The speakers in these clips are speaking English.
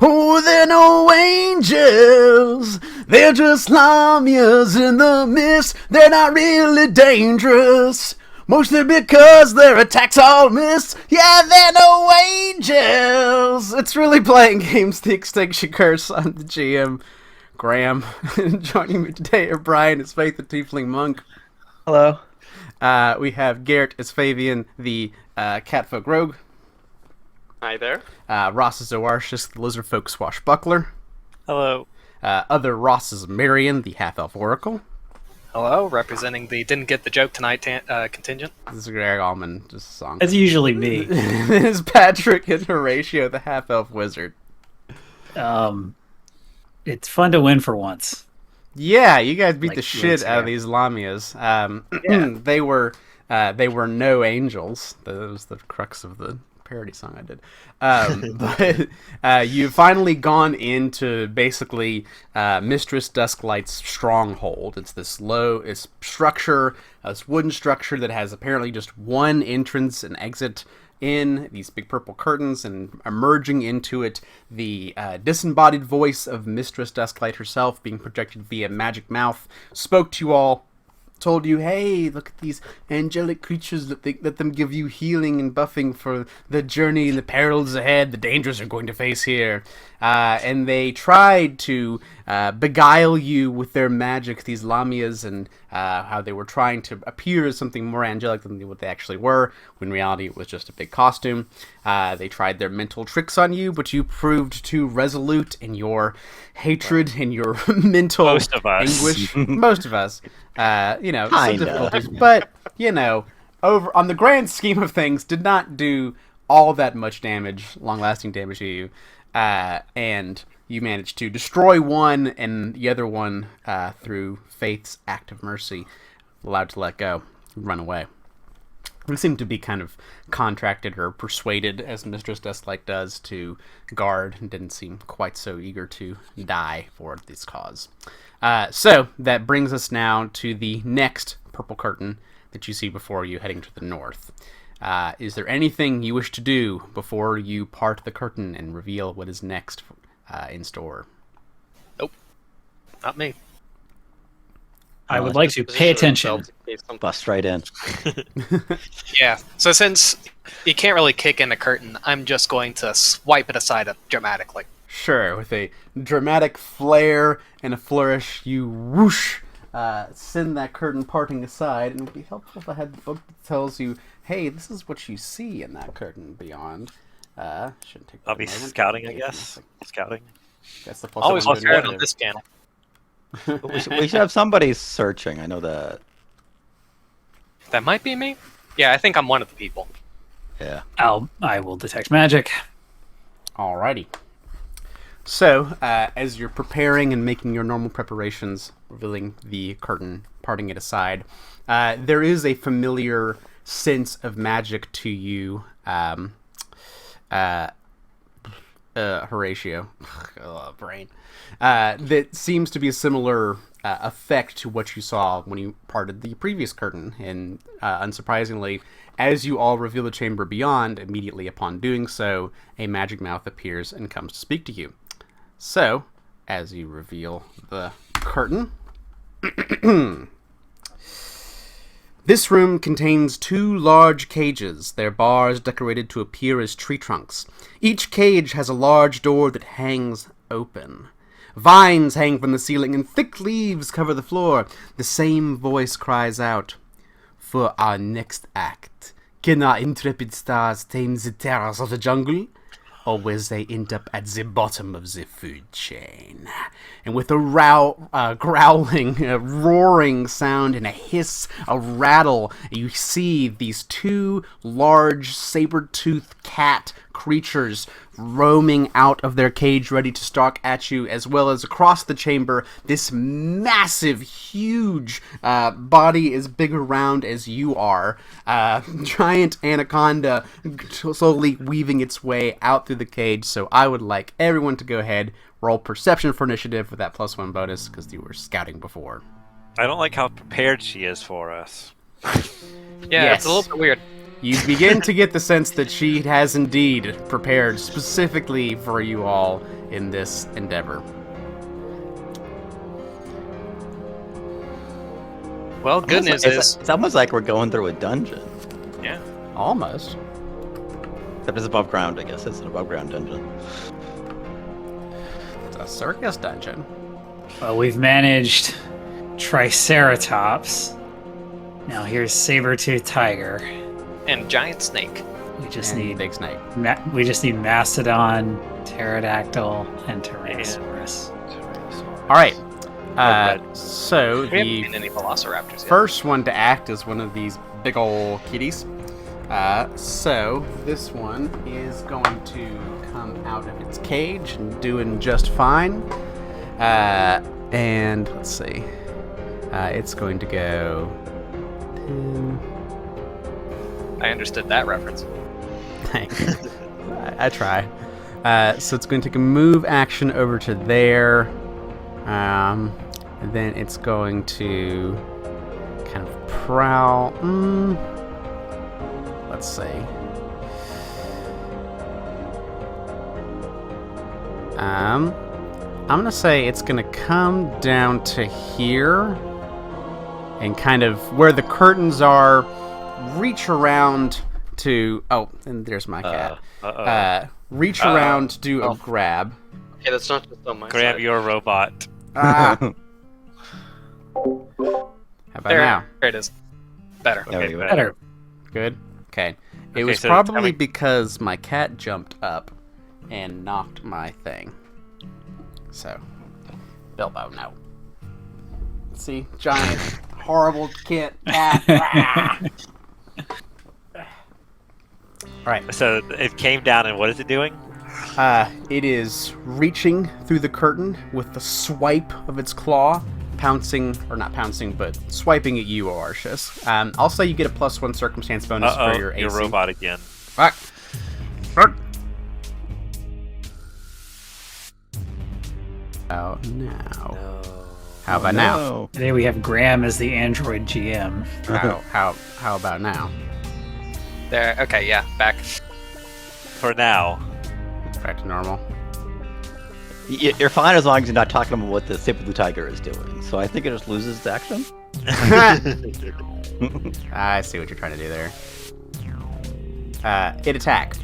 Oh, they're no angels. They're just llamias in the mist. They're not really dangerous. Mostly because their attacks all miss. Yeah, they're no angels. It's really playing games. The Extinction Curse. I'm the GM, Graham. Joining me today are Brian as Faith the Tiefling Monk. Hello. We have Garrett as Fabian, the Catfolk Rogue. Hi there. Ross is Oartius, the Lizardfolk Swashbuckler. Hello. Other Ross is Marion, the Half-Elf Oracle. Hello, representing the didn't get the joke tonight contingent. This is Greg Allman, just a song. That's usually me. This is Patrick and Horatio, the Half-Elf Wizard. It's fun to win for once. Yeah, you guys beat Like the shit out of these Lamias. They were no angels. That was the crux of the parody song I did. But you've finally gone into basically Mistress Dusklight's stronghold. It's this structure, this wooden structure that has apparently just one entrance and exit in these big purple curtains, and emerging into it, the disembodied voice of Mistress Dusklight herself, being projected via magic mouth, spoke to you all, told you, hey, look at these angelic creatures, let them give you healing and buffing for the journey and the perils ahead, the dangers you're going to face here. And they tried to beguile you with their magic, these Lamias, and how they were trying to appear as something more angelic than what they actually were, when in reality it was just a big costume. They tried their mental tricks on you, but you proved too resolute in your hatred and your mental anguish. Most of us. Some difficulties, but, over on the grand scheme of things, did not do all that much damage, long-lasting damage to you, and you managed to destroy one, and the other one, through Faith's act of mercy, allowed to let go, run away. We seem to be kind of contracted or persuaded, as Mistress Dusklight does, to guard, and didn't seem quite so eager to die for this cause. So that brings us now to the next purple curtain that you see before you, heading to the north. Is there anything you wish to do before you part the curtain and reveal what is next in store? Nope. Not me. I would like to pay attention. Bust right in. Yeah, so since you can't really kick in a curtain, I'm just going to swipe it aside dramatically. Sure, with a dramatic flare and a flourish, you whoosh, send that curtain parting aside, and it would be helpful if I had the book that tells you, hey, this is what you see in that curtain beyond. Shouldn't take. I'll be scouting, I guess. Scouting. That's the Always fair on this channel. we should have somebody searching. I know that. That might be me. Yeah, I think I'm one of the people. Yeah. I will detect magic. Alrighty. So, as you're preparing and making your normal preparations, revealing the curtain, parting it aside, there is a familiar sense of magic to you, Horatio, brain, that seems to be a similar effect to what you saw when you parted the previous curtain. And unsurprisingly, as you all reveal the chamber beyond, immediately upon doing so, a magic mouth appears and comes to speak to you. So, as you reveal the curtain, this room contains 2 large cages, their bars decorated to appear as tree trunks. Each cage has a large door that hangs open. Vines hang from the ceiling and thick leaves cover the floor. The same voice cries out, "For our next act, can our intrepid stars tame the terrors of the jungle? Or will they end up at the bottom of the food chain?" And with a growling, a roaring sound, and a hiss, a rattle, you see these 2 large saber-toothed cat creatures roaming out of their cage, ready to stalk at you, as well as across the chamber, this massive, huge body as big around as you are, giant anaconda slowly weaving its way out through the cage. So I would like everyone to go ahead, roll perception for initiative with that +1 bonus, because you were scouting before. I don't like how prepared she is for us. Yeah, Yes. It's a little bit weird. You begin to get the sense that she has indeed prepared specifically for you all in this endeavor. Well, good news is It's almost like we're going through a dungeon. Yeah. Almost. Except it's above ground, I guess. It's an above ground dungeon. It's a circus dungeon. Well, we've managed Triceratops. Now here's Saber-Tooth Tiger. and giant snake. We just And need big snake. we just need Mastodon, Pterodactyl, and Tyrannosaurus. All right. Okay. So We haven't the seen any velociraptors yet. first one to act is one of these big ol' kitties. So this one is going to come out of its cage and doing just fine. And let's see. It's going to go 10. I understood that reference. Thanks. I try. So it's going to take a move action over to there. And then it's going to kind of prowl. Let's see. I'm gonna say it's gonna come down to here and kind of where the curtains are, reach around to. Oh, and there's my cat. Reach around to do a grab. Okay, that's not just on my Grab side. your robot. Ah. How about now? There it is. Better. There we go. Better. Good. Okay. It Okay, was so probably tell me- because my cat jumped up and knocked my thing. So, Bilbo, no. See, giant, horrible cat. Ah. All right. So it came down, and what is it doing? It is reaching through the curtain with the swipe of its claw, pouncing, or not pouncing, but swiping at you, Arceus. I'll say you get a +1 circumstance bonus Uh-oh, for your AC. your robot again. Fuck. Fuck. How now? How about now? No. Today we have Graham as the Android GM. How about now? There. Okay, yeah, back. For now. Back to normal. You're fine as long as you're not talking about what the Saber Tiger is doing. So I think it just loses its action. I see what you're trying to do there. It attack.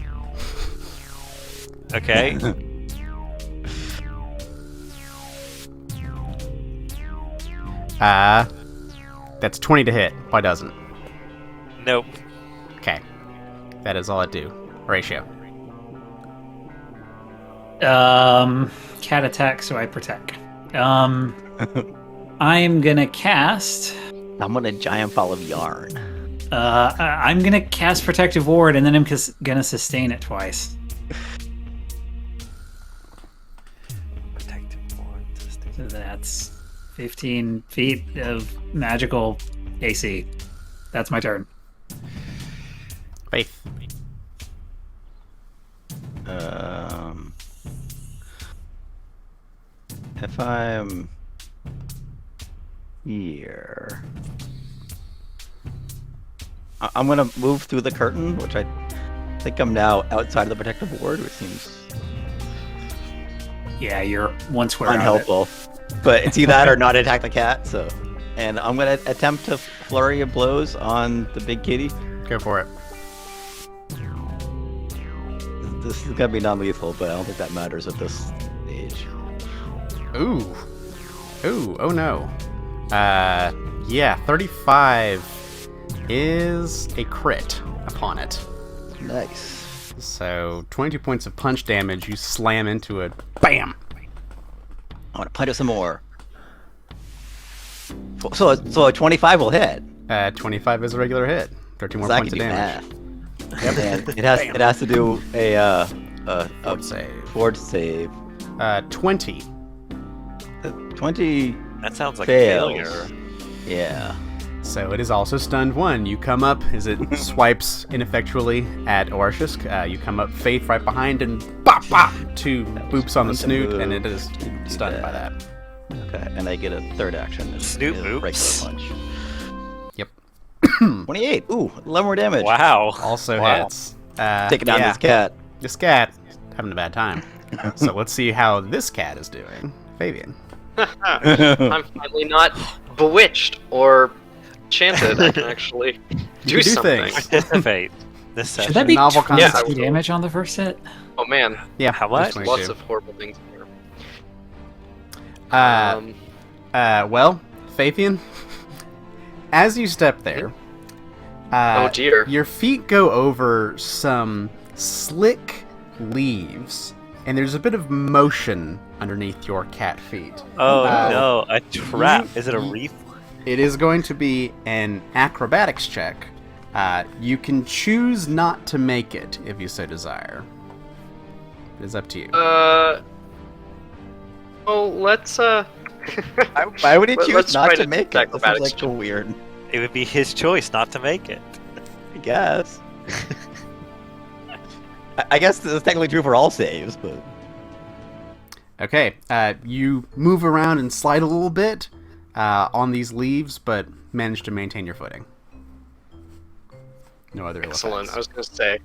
Okay. That's 20 to hit. Why doesn't? Nope. Okay. That is all I do. Ratio. Cat attack, so I protect. I'm gonna cast. I'm on a giant ball of yarn. I'm gonna cast Protective Ward, and then I'm gonna sustain it twice. So that's 15 feet of magical AC. That's my turn. Faith. If I'm here, I'm gonna move through the curtain, which I think I'm now outside of the protective ward, which seems Yeah, you're one square out of it. unhelpful. But it's either that or not attack the cat. So, and I'm gonna attempt to flurry of blows on the big kitty. Go for it. This is gonna be non-lethal, but I don't think that matters at this stage. Ooh. Ooh. Oh no. Yeah. 35 is a crit upon it. Nice. So 22 points of punch damage. You slam into it. Bam. I want to punch it some more. So a 25 will hit. 25 is a regular hit. 13 more So I points can of do damage. math. And it has to do a Fort save. fort save. 20. 20 That sounds like fails. a failure. Yeah. So it is also stunned 1. You come up as it swipes ineffectually at Orcius. You come up, Faith right behind, and bop bop! 2 boops on the snoot, and it is stunned by that. Okay, and I get a third action. Snoot is boops. regular punch. Yep. 28. Ooh, 11 more damage. Wow. Also Wow. hits. Taking down yeah, this cat. This cat having a bad time. So let's see how this cat is doing. Fabian. I'm finally not bewitched or enchanted. I can actually do do something. things. Participate this Should session. that be Novel 22 concept. damage on the first hit? Oh man, Yeah. How much? just 22. lots of horrible things here. Well, Fabian, as you step there, Oh dear. your feet go over some slick leaves, and there's a bit of motion underneath your cat feet. Oh Uh, no, a trap. you- Is it a you- reef? It is going to be an acrobatics check. You can choose not to make it if you so desire. It is up to you. Oh, let's Why would he Let's choose not try to to make it? tackle This is that. like weird. It would be his choice not to make it. I guess. I guess this is technically true for all saves, but Okay, you move around and slide a little bit on these leaves, but manage to maintain your footing. No other ill excellent. I effects. was gonna say.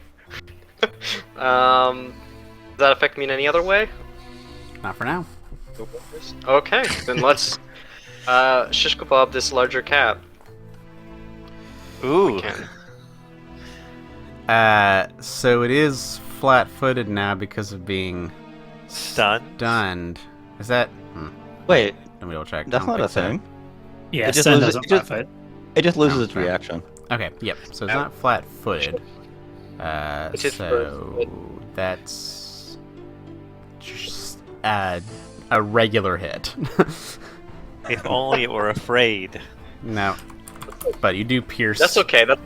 Does that affect me in any other way? Not for now. Okay, then let's shish kebab this larger cat. Ooh. Can. So it is flat-footed now because of being Stunned. stunned. Is that? wait, Let me double check. that's I don't not a think so. thing. Yeah, It just stun loses- doesn't it just- flat foot. It just loses No, its fair. reaction. Okay, yep. So it's Yeah. not flat-footed. It is So flat-footed. that's just a regular hit. If only it were afraid. No, but you do pierce. That's okay. That's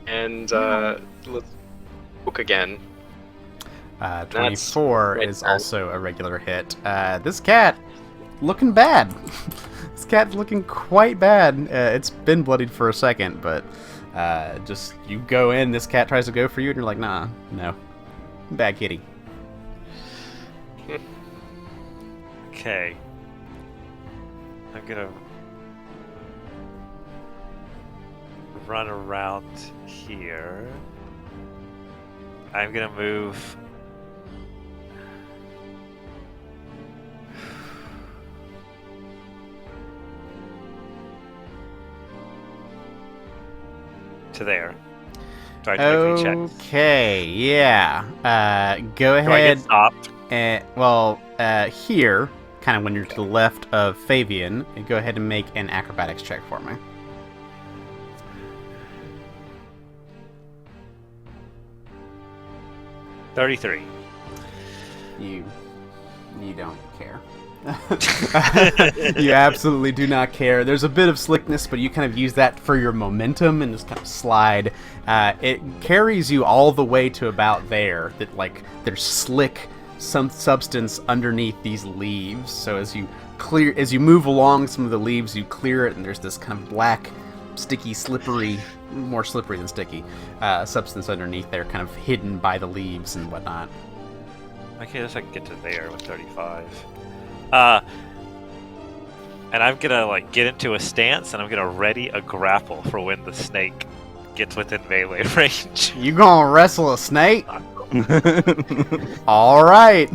and let's poke again. 24 That's is right. also a regular hit. This cat looking bad. This cat's looking quite bad. It's been bloodied for a second, but just you go in, this cat tries to go for you, and you're like, nah, no. Bad kitty. Okay. I'm gonna run around here. I'm gonna move. To there. Do I have to make any checks? Okay, yeah. Go Do I ahead. get stopped? Here, kind of when you're to the left of Fabian, go ahead and make an acrobatics check for me. $33. You don't care. You absolutely do not care. There's a bit of slickness, but you kind of use that for your momentum and just kind of slide. It carries you all the way to about there. That like there's slick some substance underneath these leaves. So as you move along some of the leaves, you clear it, and there's this kind of black, sticky, slippery, more slippery than sticky, substance underneath there, kind of hidden by the leaves and whatnot. Okay, I guess I can get to there with 35. And I'm gonna like get into a stance, and I'm gonna ready a grapple for when the snake gets within melee range. You gonna wrestle a snake? All right,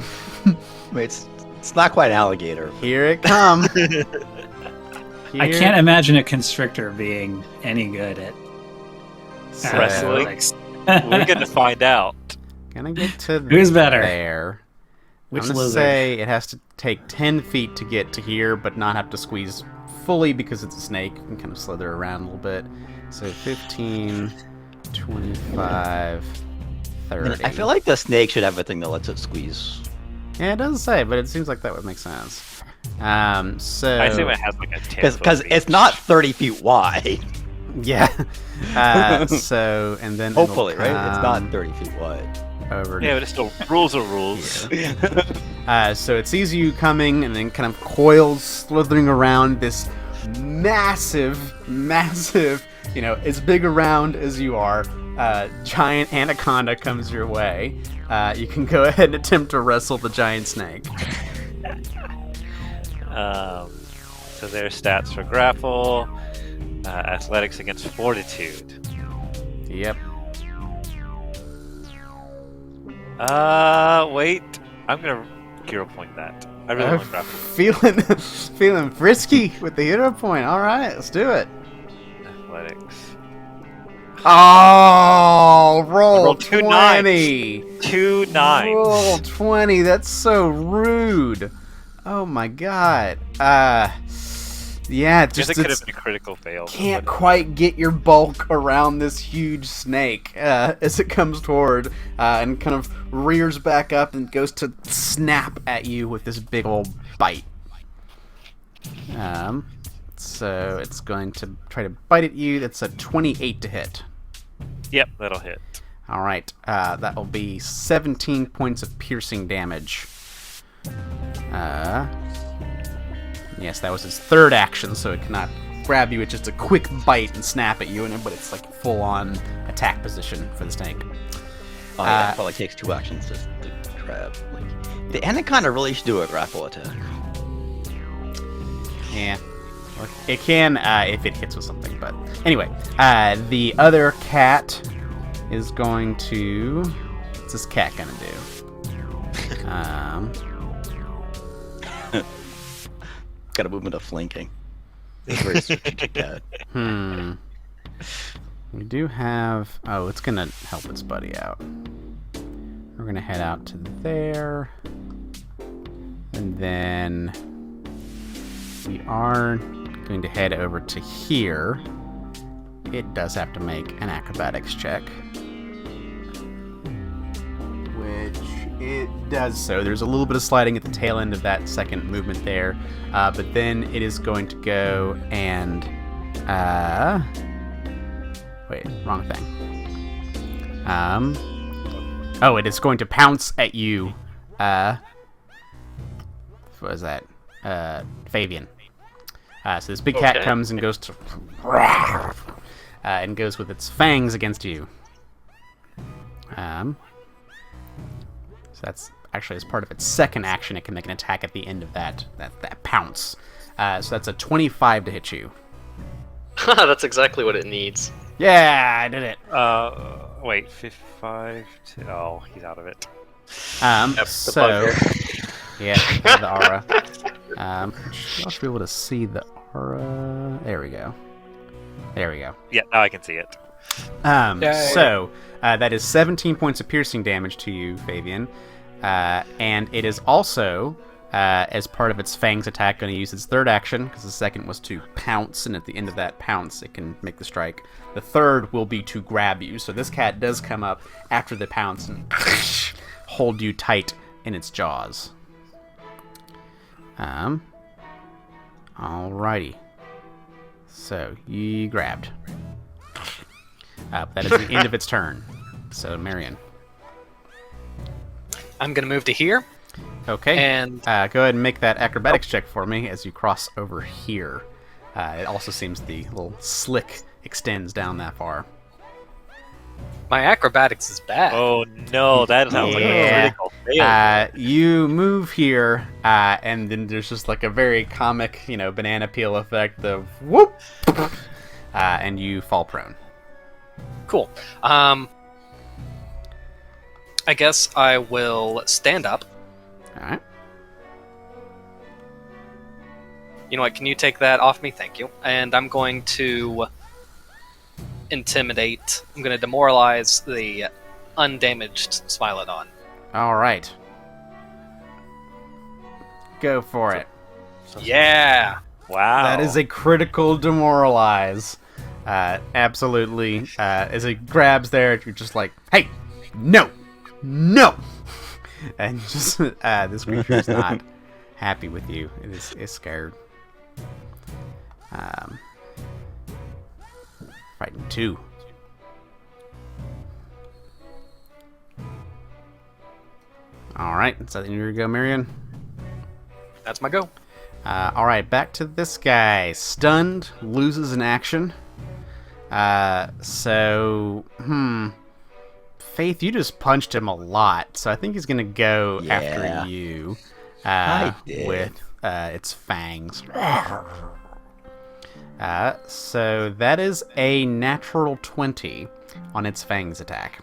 Wait, it's not quite alligator. here it comes. I can't imagine a constrictor being any good at Wrestling? athletics. We're gonna find out. Gonna get to Who's better? there. Which I'm gonna lizard? say it has to take 10 feet to get to here, but not have to squeeze fully because it's a snake. You can kind of slither around a little bit. So 15, 25, 30. I feel like the snake should have a thing that lets it squeeze. Yeah, it doesn't say, but it seems like that would make sense. So I assume it has like a 10 Because it's not 30 feet wide. yeah. So and then it'll Hopefully, right? It's come not 30 feet wide. over to Yeah, but it's still rules are rules. So it sees you coming and then kind of coils slithering around this massive, as big around as you are, giant anaconda comes your way. You can go ahead and attempt to wrestle the giant snake. So there's stats for grapple. Athletics against Fortitude. Yep. Wait. I'm gonna hero point that. I really want to grapple. Feeling frisky with the hero point. All right, let's do it. Athletics. Oh, roll Roll two 20. 2 9s. Roll 20. That's so rude. Oh my god. Yeah, I guess it could have it's been a critical fail. can't quite get your bulk around this huge snake as it comes toward and kind of rears back up and goes to snap at you with this big old bite. So it's going to try to bite at you. That's a 28 to hit. Yep, that'll hit. All right, that will be 17 points of piercing damage. Yes, that was its third action, so it cannot grab you. It's just a quick bite and snap at you, but it's like full-on attack position for the snake. Oh, yeah, it probably takes 2 actions to grab. The anaconda really should do a grapple attack. Yeah. It can if it hits with something, but anyway, the other cat is going to. What's this cat gonna do? Got to move into flanking. It's a very strategic cat. We do have. Oh, it's gonna help its buddy out. We're gonna head out to there, and then we are going to head over to here. It does have to make an acrobatics check, which it does so. There's a little bit of sliding at the tail end of that second movement there, but then it is going to go and wait, wrong thing. Oh, it is going to pounce at you. What was that? Fabian. So this big cat comes and goes to and goes with its fangs against you. So that's actually as part of its second action, it can make an attack at the end of that pounce. So that's a 25 to hit you. That's exactly what it needs. Yeah, I did it. Wait, 55 to... Oh, he's out of it. The So bugger. yeah, the aura. I should be able to see the aura. There we go. There we go. Yeah, now I can see it. So that is 17 points of piercing damage to you, Fabian. And it is also, as part of its fangs attack, going to use its third action, because the second was to pounce, and at the end of that pounce, it can make the strike. The third will be to grab you. So this cat does come up after the pounce and hold you tight in its jaws. Alrighty. So, you grabbed. That is the end of its turn. So, Marion. I'm gonna move to here. Okay. And go ahead and make that acrobatics check for me as you cross over here. It also seems the little slick extends down that far. my acrobatics is bad. Oh no, that sounds like a critical fail. You move here, and then there's just like a very comic, banana peel effect of whoop, and you fall prone. Cool. I guess I will stand up. All right. You know what? Can you take that off me? Thank you. And I'm going to intimidate. I'm going to demoralize the undamaged Smilodon. All right. Go for it. Yeah. Wow. That is a critical demoralize. Absolutely. As it grabs there, you're just like, hey, no. And just this creature is not happy with you. It is scared. Fighting 2. All right, so then you go, Marion. That's my go. All right, back to this guy. Stunned, loses an action. Faith, you just punched him a lot, so I think he's gonna go after you I did. with its fangs. So that is a natural 20 on its fangs attack.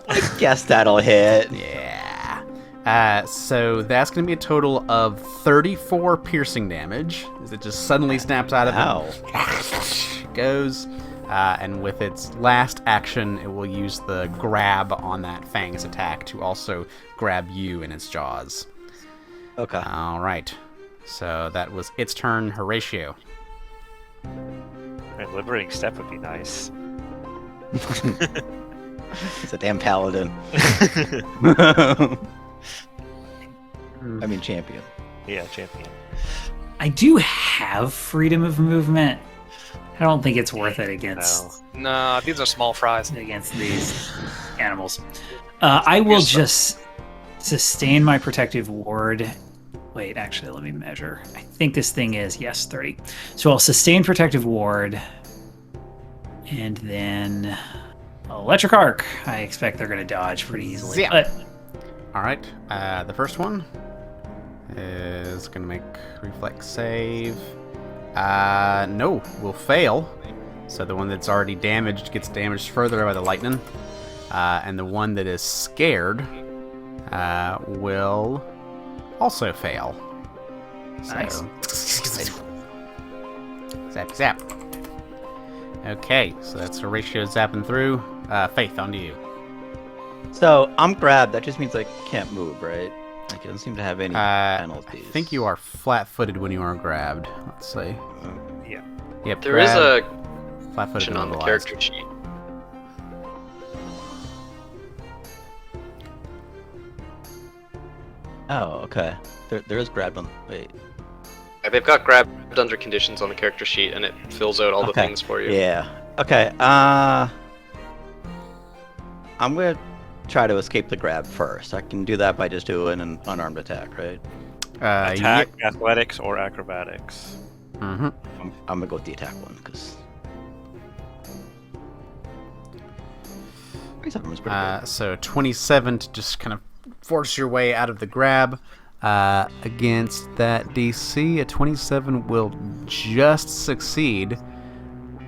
I guess that'll hit. Yeah. So that's going to be a total of 34 piercing damage as it just suddenly snaps out of Ow. it. Goes. And with its last action, it will use the grab on that fangs attack to also grab you in its jaws. Okay. All right. So that was its turn. Horatio. A liberating step would be nice. It's a damn paladin. I mean champion. Yeah, champion. I do have freedom of movement. I don't think it's worth it against No, these are small fries. these animals. I will just sustain my protective ward. Wait, actually, let me measure. I think this thing is, yes, 30. So I'll sustain protective ward. And then electric arc. I expect they're going to dodge pretty easily. Zap. But All right. The first one is going to make reflex save. No, will fail. So the one that's already damaged gets damaged further by the lightning. And the one that is scared will also fail. Nice. So, zap, zap. Okay, so that's Horatio zapping through. Faith, on to you. So I'm grabbed. That just means I can't move, right? Like it doesn't seem to have any I penalties. think you are flat-footed when you are grabbed. Let's see. Yeah. Yep. There is a flat-footed option on the immobilized. character sheet. Oh, okay. There is grabbed on. Wait. Yeah, they've got grabbed under conditions on the character sheet, and it fills out all the Okay. things for you. Yeah. Okay. I'm gonna try to escape the grab first. I can do that by just doing an unarmed attack, right? Attack, athletics, or acrobatics. Mm-hmm. I'm gonna go with the attack one because. 27 was pretty good. So 27 to just kind of force your way out of the grab. Against that DC, a 27 will just succeed.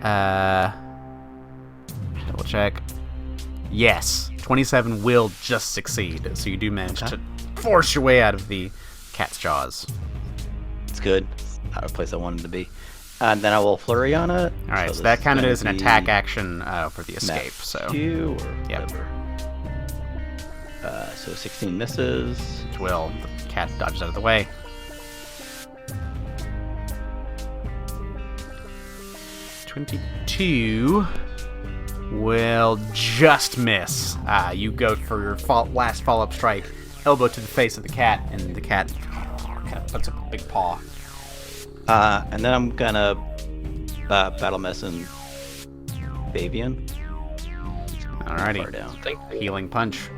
Double check. Yes, 27 will just succeed. So you do manage to force your way out of the cat's jaws. It's good. Out of place I wanted to be. And then I will flurry on it. All right, so this that is kind of gonna is an be attack action for the escape. max So 2 or Yep. whatever. So 16 misses. it will. The cat dodges out of the way. $22 will just miss. You go for your last follow-up strike, elbow to the face of the cat, and the cat kind of puts up a big paw. And then I'm gonna battle medicine Bavian. Far Alrighty, down. Thank you. healing punch.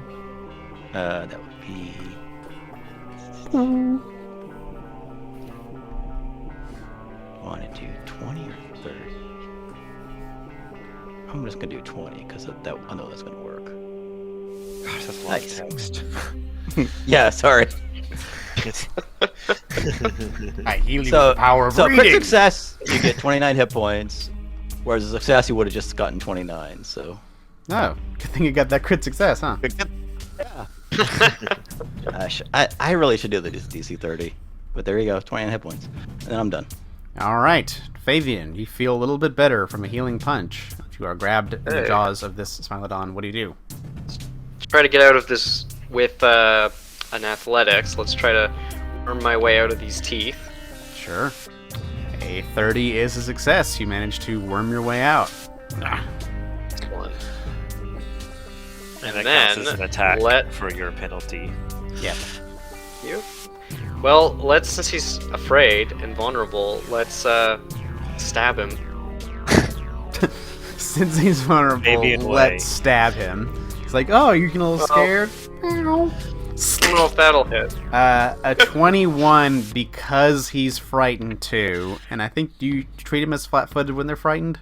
That would be. Want to do 20 or 30? I'm just gonna do 20 because that I know that's gonna work. Gosh, that's a lot Nice. of text. Yeah, sorry. I heal you with So, the power of so crit reading. success, you get 29 hit points, whereas a success you would have just gotten 29. So. Oh, good thing you got that crit success, huh? Yeah. I really should do the DC 30, but there you go, 29 hit points, and then I'm done. All right, Fabian, you feel a little bit better from a healing punch. If you are grabbed in the Hey. jaws of this Smilodon, what do you do? Try to get out of this with an athletics. Let's try to worm my way out of these teeth. Sure. A 30 is a success. You managed to worm your way out. One. And And that counts then as an attack let- for your penalty. Yep. You. Well, since he's afraid and vulnerable, let's stab him. Since he's vulnerable, Fabian way. let's stab him. It's like, oh, you're getting a little Well- scared? I don't know if that'll hit. A 21 because he's frightened too. And I think you treat him as flat-footed when they're frightened?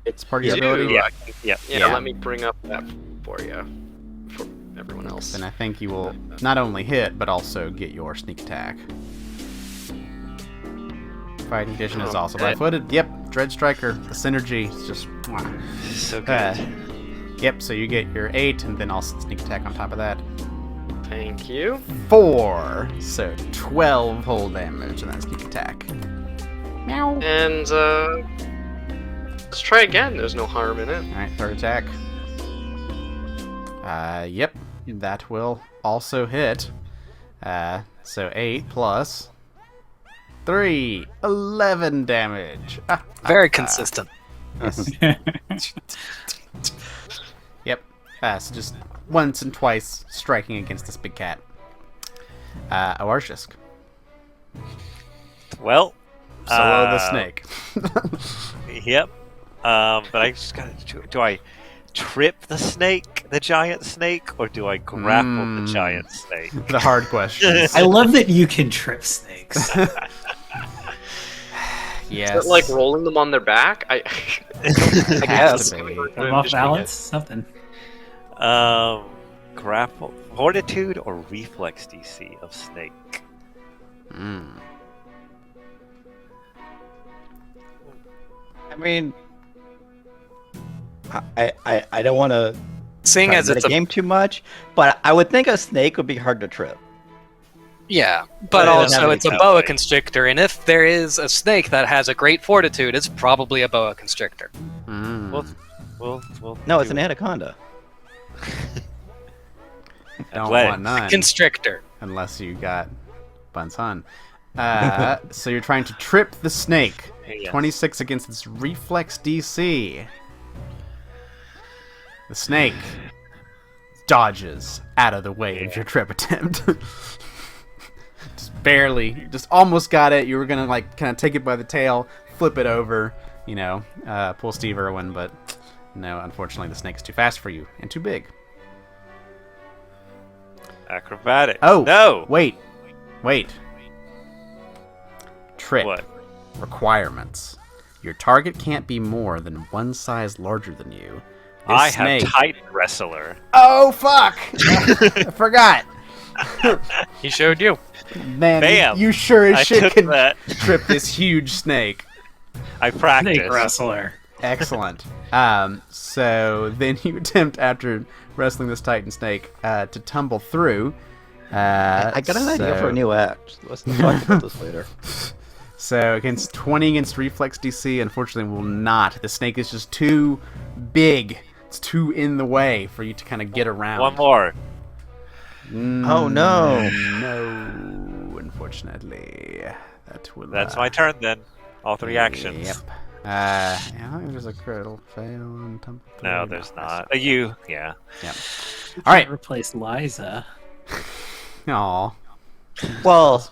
It's part of your You ability? do. Yeah. Yeah. Yeah, Yeah. let me bring up that for you. For everyone else. Then I think you will not only hit, but also get your sneak attack. fighting condition is also light-footed. Yep, Dread Striker. The synergy is just... So good. Yep, so you get your 8, and then also sneak attack on top of that. Thank you. 4, so 12 whole damage, and then sneak attack. Meow. And let's try again. There's no harm in it. Alright, third attack. Yep, that will also hit. So 8 plus 3, 11 damage. Very consistent. Yep. So just once and twice striking against this big cat. Awarshisk. Well, Solo the snake. Yep. But I just gotta. Do I trip the snake, the giant snake, or do I grapple the giant snake? The hard question. I love that you can trip snakes. Yes. Is it like rolling them on their back? I Has guess. to be. Put 'em off balance? Something. Grapple, fortitude, or reflex DC of snake. I mean, I don't want to Seeing as it's a game too much, but I would think a snake would be hard to trip. yeah, But but it doesn't also have it's a any boa like- constrictor, and if there is a snake that has a great fortitude, it's probably a boa constrictor. We'll No, it's do an it. anaconda. Don't Athletic. want none. Constrictor. Unless you got Bunsun. So you're trying to trip the snake. Yes. 26 against its reflex DC. The snake dodges out of the way of your trip attempt. Just barely. Just almost got it. You were gonna like kind of take it by the tail, flip it over, pull Steve Irwin, but no, unfortunately the snake's too fast for you and too big. Acrobatic. Oh no! Wait. Trip. What? Requirements. Your target can't be more than one size larger than you. This I snake... have Titan Wrestler. Oh, fuck! I forgot. He showed you. Man, Bam! you sure as I shit took can that. trip this huge snake. I practiced. Snake wrestler. Excellent. So then you attempt, after wrestling this Titan snake, to tumble through. I got an idea for a new act. Let's talk about this later. So against 20 against reflex DC, unfortunately will not. The snake is just too big. It's too in the way for you to kind of get around. One more. Oh, no. No, unfortunately. That will. That's my turn then. All 3 actions. Yep. I think there's a critical fail on tumble through. No, there's not. You. Yeah. Yep. All right. Replace Liza. Aw. Well,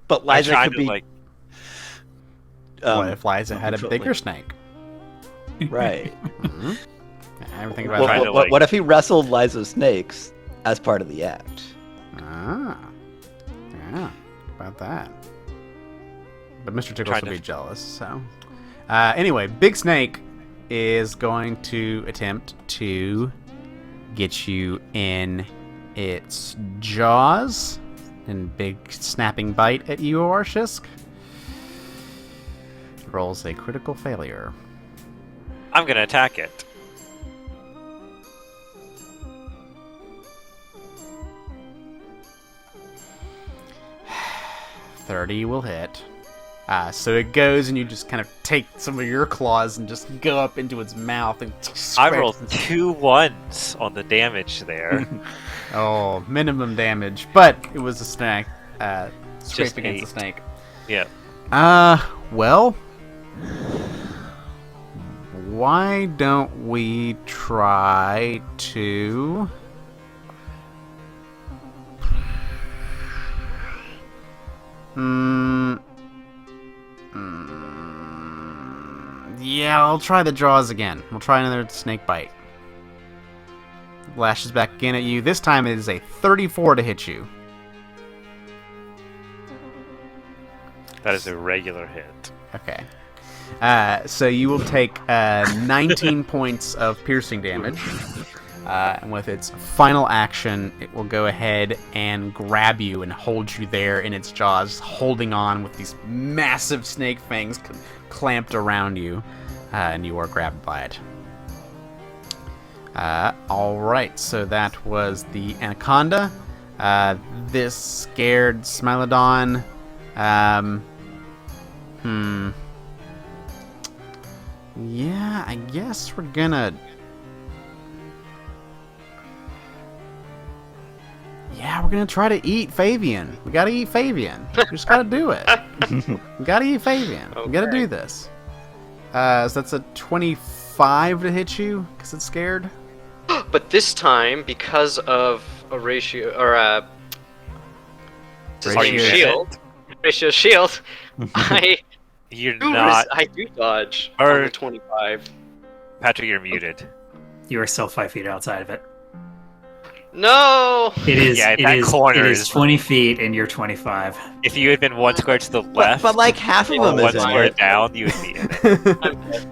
but I Liza tried could to be like. What if Liza had a unfortunately. bigger snake? Right. Mm-hmm. I haven't think about Trying that. to, like- What if he wrestled Liza's snakes as part of the act? Ah. Yeah. About that. But Mr. Tickles Trying will to- be jealous, so. Anyway, Big Snake is going to attempt to get you in its jaws and big snapping bite at you, Arshisk. Rolls a critical failure. I'm gonna attack it. $30 will hit. So it goes, and you just kind of take some of your claws and just go up into its mouth and I scratch rolled its- 2 1s on the damage there. Oh, minimum damage, but it was a snake. Scrape Just against 8. the snake. Yeah. Well, why don't we try to... Yeah, I'll try the jaws again. We'll try another snake bite. Lashes back again at you. This time it is a 34 to hit you. That is a regular hit. Okay. So you will take 19 points of piercing damage. And with its final action, it will go ahead and grab you and hold you there in its jaws, holding on with these massive snake fangs clamped around you, and you are grabbed by it. Alright, so that was the Anaconda. This scared Smilodon. Yeah, I guess we're gonna... Yeah, we're gonna try to eat Fabian. We gotta eat Fabian. We just gotta do it. We gotta eat Fabian. We gotta do this. So that's a 25 to hit you, because it's scared. But this time, because of a ratio or shield, I You're not. I do dodge Or- on the 25. Patrick, you're muted. You are still 5 feet outside of it. No. It is. Yeah, it that is. corner It is is- 20 feet, and you're 25. If you had been one square to the left, But like half of or them one is in square it. down, you would be in it. I'm dead.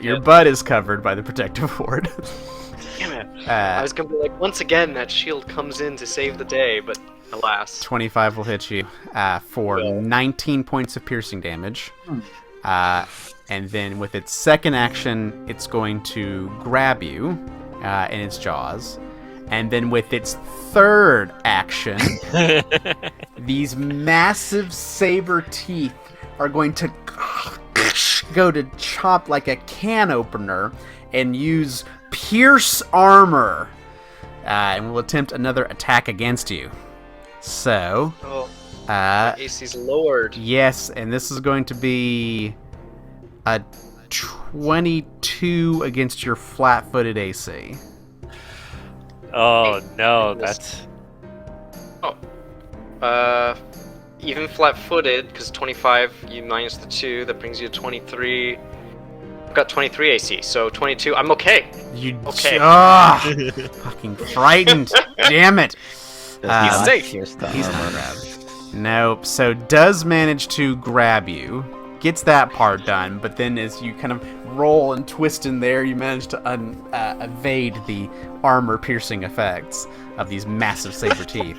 Your butt is covered by the protective ward. Damn it. I was gonna be like, once again, that shield comes in to save the day, but alas. 25 will hit you for 19 points of piercing damage. And then with its second action, it's going to grab you in its jaws. And then with its third action, these massive saber teeth are going to go to chop like a can opener and use pierce armor. And will attempt another attack against you. So, Oh, AC's lowered. yes, and this is going to be a 22 against your flat-footed AC. Oh no, Goodness. that's Even flat-footed, because 25, you minus the 2, that brings you to 23. I've got 23 AC, so 22. I'm okay. You Okay. fucking frightened. Damn it. Does safe. not pierce the He's not armor. grabbed. Nope. So does manage to grab you. Gets that part done, but then as you kind of roll and twist in there, you manage to evade the armor-piercing effects of these massive saber teeth.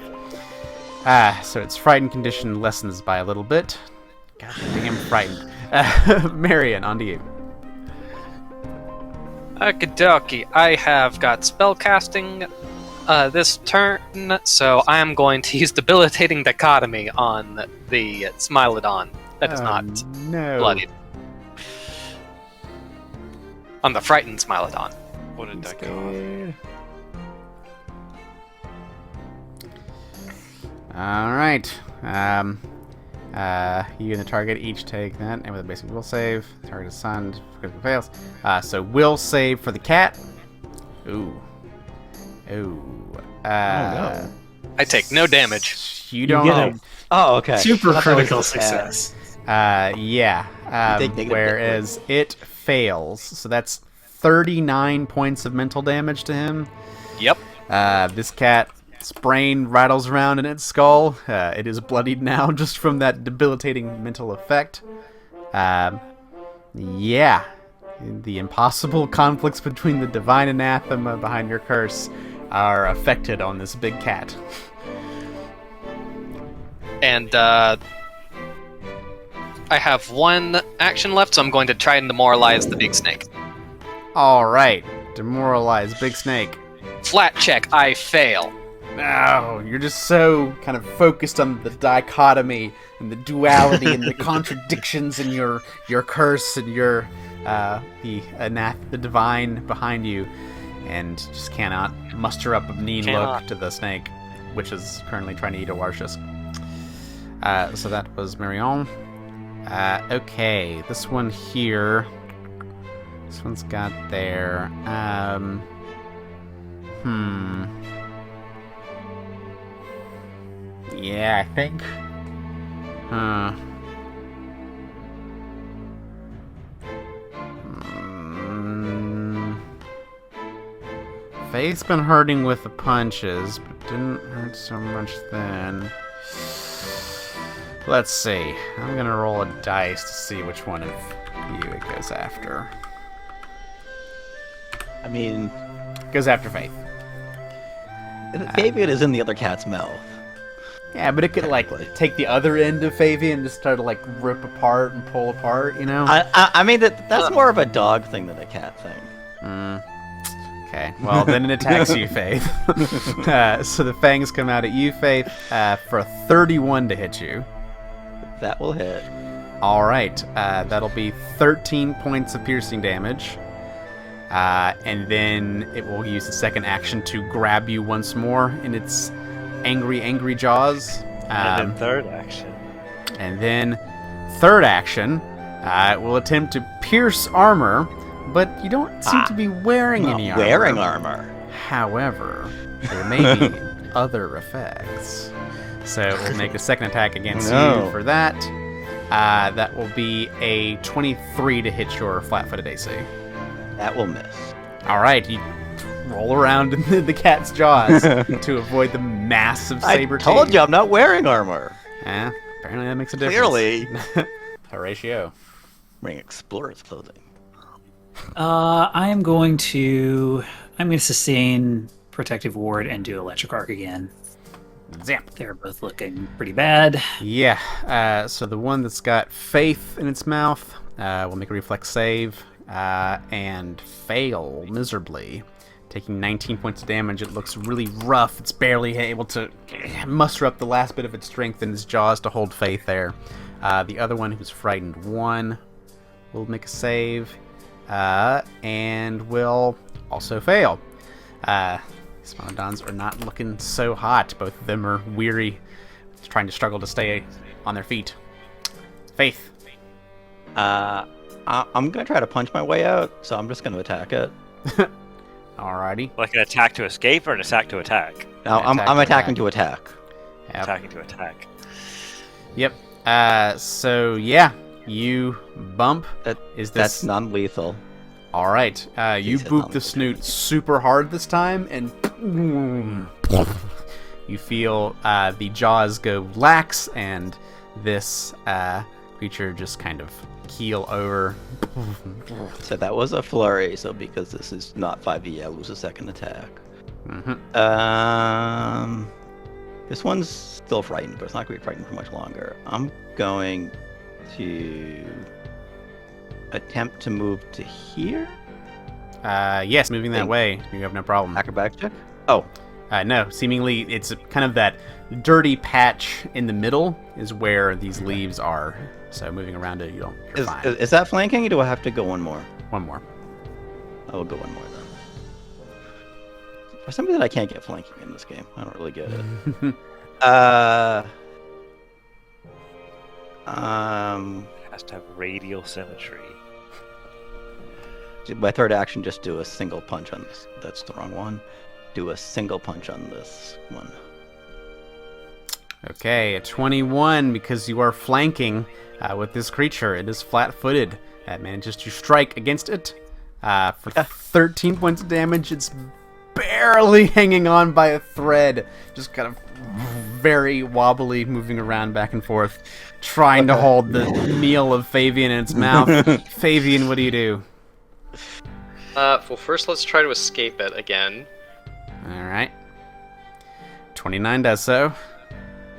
So its frightened condition lessens by a little bit. God damn frightened. Marion, on to you. Okie I have got spellcasting this turn, so I am going to use Debilitating Dichotomy on the Smilodon. That is not no. bloodied. On the frightened Smilodon. what a dichotomy. All right. You and the target each take that, and with a basic will save. Target is stunned. Critical fails. So will save for the cat. Ooh. no. I take no damage. You don't. get a Oh, okay. super I thought it was critical the cat. success. Yeah. take negative Whereas it fails, so that's 39 points of mental damage to him. Yep. This cat's brain rattles around in its skull. It is bloodied now just from that debilitating mental effect. Yeah. The impossible conflicts between the divine anathema behind your curse are affected on this big cat. And I have one action left, so I'm going to try and demoralize the big snake. All right. Demoralize Big Snake. Flat check, I fail. No, you're just so kind of focused on the dichotomy and the duality and the contradictions in your curse and your the divine behind you, and just cannot muster up a mean look to the snake, which is currently trying to eat a Warshisk. So that was Marion. Okay, this one here. This one's got their Yeah, I think. Faith's been hurting with the punches, but didn't hurt so much then. Let's see. I'm gonna roll a dice to see which one of you it goes after. I mean, goes after Faith. Fabian is in the other cat's mouth. Yeah, but it could like take the other end of Fabian and just start to like rip apart and pull apart, you know? I mean, that's more of a dog thing than a cat thing. Okay, well then it attacks you, Faith. So the fangs come out at you, Faith, for a 31 to hit you. That will hit. All right, that'll be 13 points of piercing damage. And then it will use the second action to grab you once more in its angry jaws. And then third action. And then third action, it will attempt to pierce armor, but you don't seem to be wearing any armor. Wearing armor. However, there may be other effects. So we'll make a second attack against you for that. That will be a 23 to hit your flat-footed AC. That will miss. All right, you roll around in the cat's jaws to avoid the massive saber teeth. I told you I'm not wearing armor. Apparently that makes a difference. Clearly. Horatio. Wearing explorer's clothing. I'm going to sustain protective ward and do electric arc again. Zap. They're both looking pretty bad. Yeah. So the one that's got Faith in its mouth will make a reflex save and fail miserably, taking 19 points of damage. It looks really rough. It's barely able to muster up the last bit of its strength in its jaws to hold Faith there. The other one, who's frightened 1, will make a save and will also fail. Smilodons are not looking so hot. Both of them are weary, trying to struggle to stay on their feet. Faith. I'm going to try to punch my way out, so I'm just going to attack it. Alrighty. Like an attack to escape or an attack to attack? No, I'm attacking to attack. Yep. Attacking to attack. Yep. So yeah, you bump. That's non-lethal. All right. You boop the snoot super hard this time, and you feel the jaws go lax, and this creature just kind of keel over. So that was a flurry. So because this is not 5e, I lose a second attack. This one's still frightened, but it's not going to be frightened for much longer. I'm going to attempt to move to here. Yes, moving that way. You have no problem. Acrobatic check? Oh. No, seemingly it's kind of that dirty patch in the middle is where these leaves are. So moving around it, you're fine. Is that flanking, or do I have to go one more? One more. I will go one more then. For some reason, I can't get flanking in this game. I don't really get it. It has to have radial symmetry. My third action, just do a single punch on this. That's the wrong one. Do a single punch on this one. Okay, a 21, because you are flanking with this creature. It is flat-footed. That manages to strike against it for 13 points of damage. It's barely hanging on by a thread, just kind of very wobbly, moving around back and forth, trying to hold the meal of Fabian in its mouth. Fabian, what do you do? Well, first let's try to escape it again. Alright. 29 does so.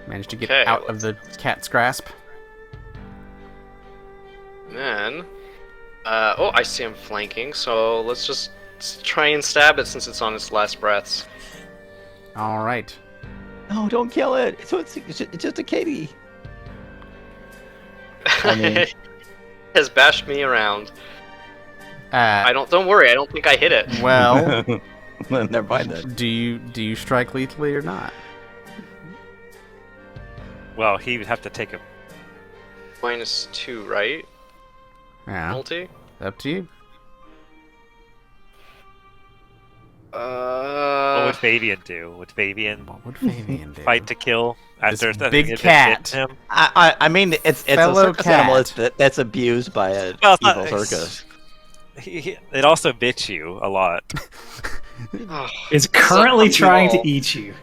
Managed to get out of the cat's grasp. Then, I see him flanking, so let's just try and stab it since it's on its last breaths. Alright. No, don't kill it. It's just a kitty. I mean, has bashed me around. Don't worry, I don't think I hit it. Well, never mind then. do you strike lethally or not? Well, he would have to take a... -2, right? Yeah. Penalty? Up to you. What would Fabian do? Would Fabian What would Fabian do? fight to kill after This the big it cat. hit him? I mean, it's a Fellow circus animal cat. that's abused by an Well, it's not- evil circus. It also bit you a lot. It's currently tough trying to call. eat you.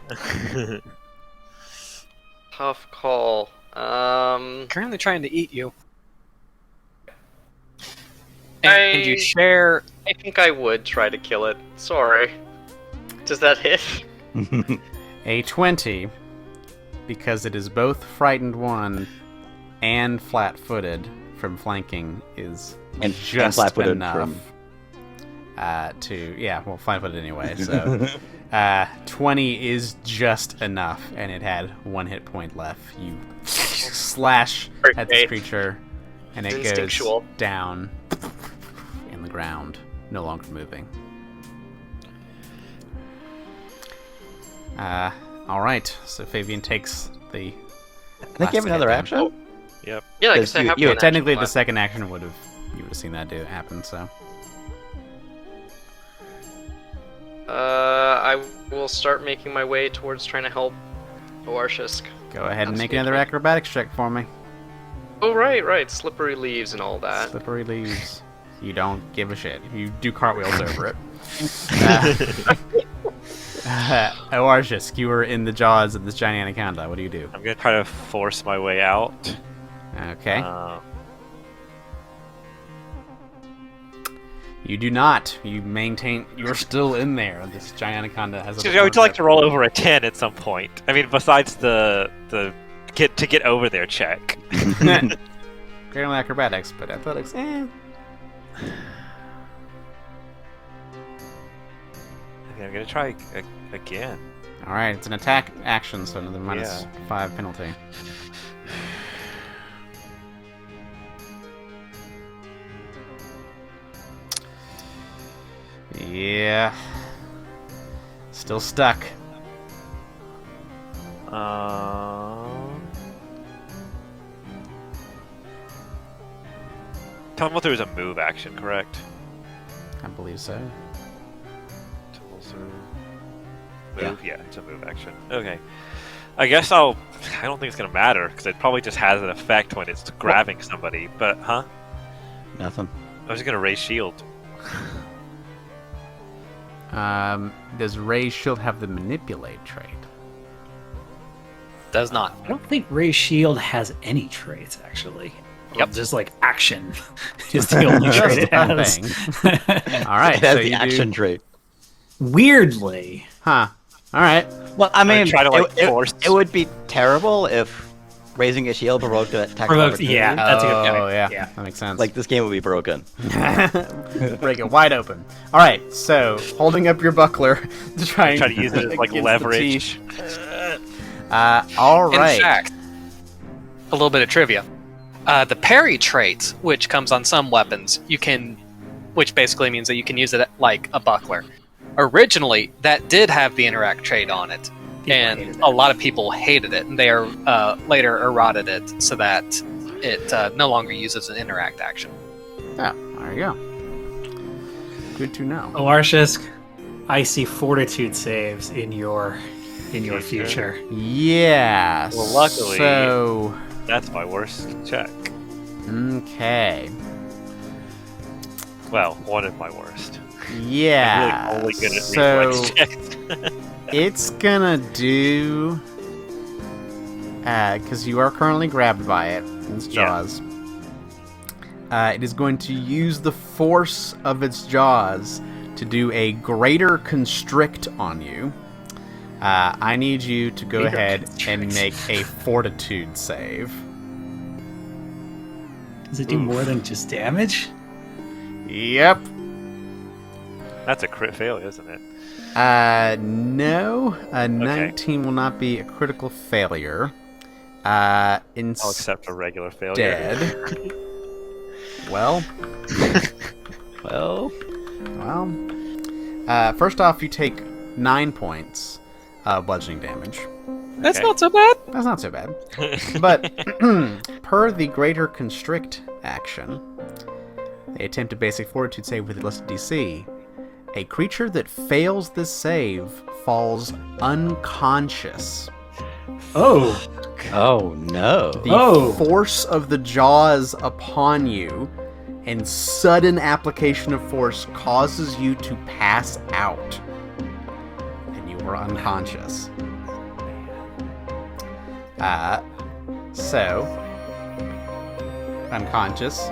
Tough call. Currently trying to eat you. And you share. I think I would try to kill it. Sorry. Does that hit? A 20, because it is both frightened 1 and flat-footed from flanking, is And just flat-footed enough from- flat-footed anyway. So 20 is just enough, and it had 1 hit point left. You slash at this Okay. creature, and it goes Instinctual. down in the ground, no longer moving. All right. So Fabian takes the. I think you have another last hit down. action. Yep. Yeah, I Because guess I you- have you- one Technically, action the left. second action you would have seen that happen. So I will start making my way towards trying to help Oarshisk. go ahead and That's make sneaky. another acrobatics check for me. Oh, right. Slippery leaves and all that. Slippery leaves. You don't give a shit. You do cartwheels over it. Oarshisk, you are in the jaws of this giant anaconda. What do you do? I'm gonna try to force my way out. Okay. Uh, You do not. You maintain. You're still in there. This giant anaconda has a. I would like to roll over a 10 at some point. I mean, besides the get over there check. Great on acrobatics, but athletics, Okay, I'm gonna try again. All right, it's an attack action, so another minus Yeah. 5 penalty. Yeah. Still stuck. Tell me if there was a move action, correct? I believe so. Tools or move? Yeah, it's a move action. Okay. I guess I don't think it's gonna matter because it probably just has an effect when it's grabbing somebody. But Nothing. I was gonna raise shield. Does Ray's shield have the manipulate trait? Does not. I don't think Ray's shield has any traits, actually. Yep. Just like action is the only trait it One has. thing. All right, It has so the you action do... trait. Huh. Weirdly. All right. Well, I mean, try to, like, force- it would be terrible if raising a shield provoked an attack. of Provoked, opportunity. yeah. That's a good point. Oh, yeah. Yeah. That makes sense. Like, this game would be broken. Break it wide open. All right, so holding up your buckler to try and Try to use it as like against the leverage. all right. In fact, a little bit of trivia. The parry trait, which comes on some weapons, which basically means that you can use it like a buckler. Originally, that did have the interact trait on it, and a lot of people hated it, and they later eroded it so that it no longer uses an interact action. Yeah, there you go. Good to know. Oarshisk, I see fortitude saves in your future. Yeah. Well, luckily- So, That's my worst check. okay. Well, one of my worst. Yeah. I'm really only good at so reflex checks. it's gonna do, because you are currently grabbed by it in its Yeah. jaws. It is going to use the force of its jaws to do a greater constrict on you. I need you to go Greater ahead constrict. and make a fortitude save. Does it do more than just damage? Yep. That's a crit failure, isn't it? No. A 19 will not be a critical failure. I'll Instead, accept a regular failure. well, Well, first off, you take 9 points of bludgeoning damage. That's Okay. not so bad. That's not so bad. But per the greater constrict action, they attempt a basic fortitude save with a listed DC. A creature that fails this save falls unconscious. Oh, oh no. The force of the jaws upon you and sudden application of force causes you to pass out. And you are unconscious. So, unconscious,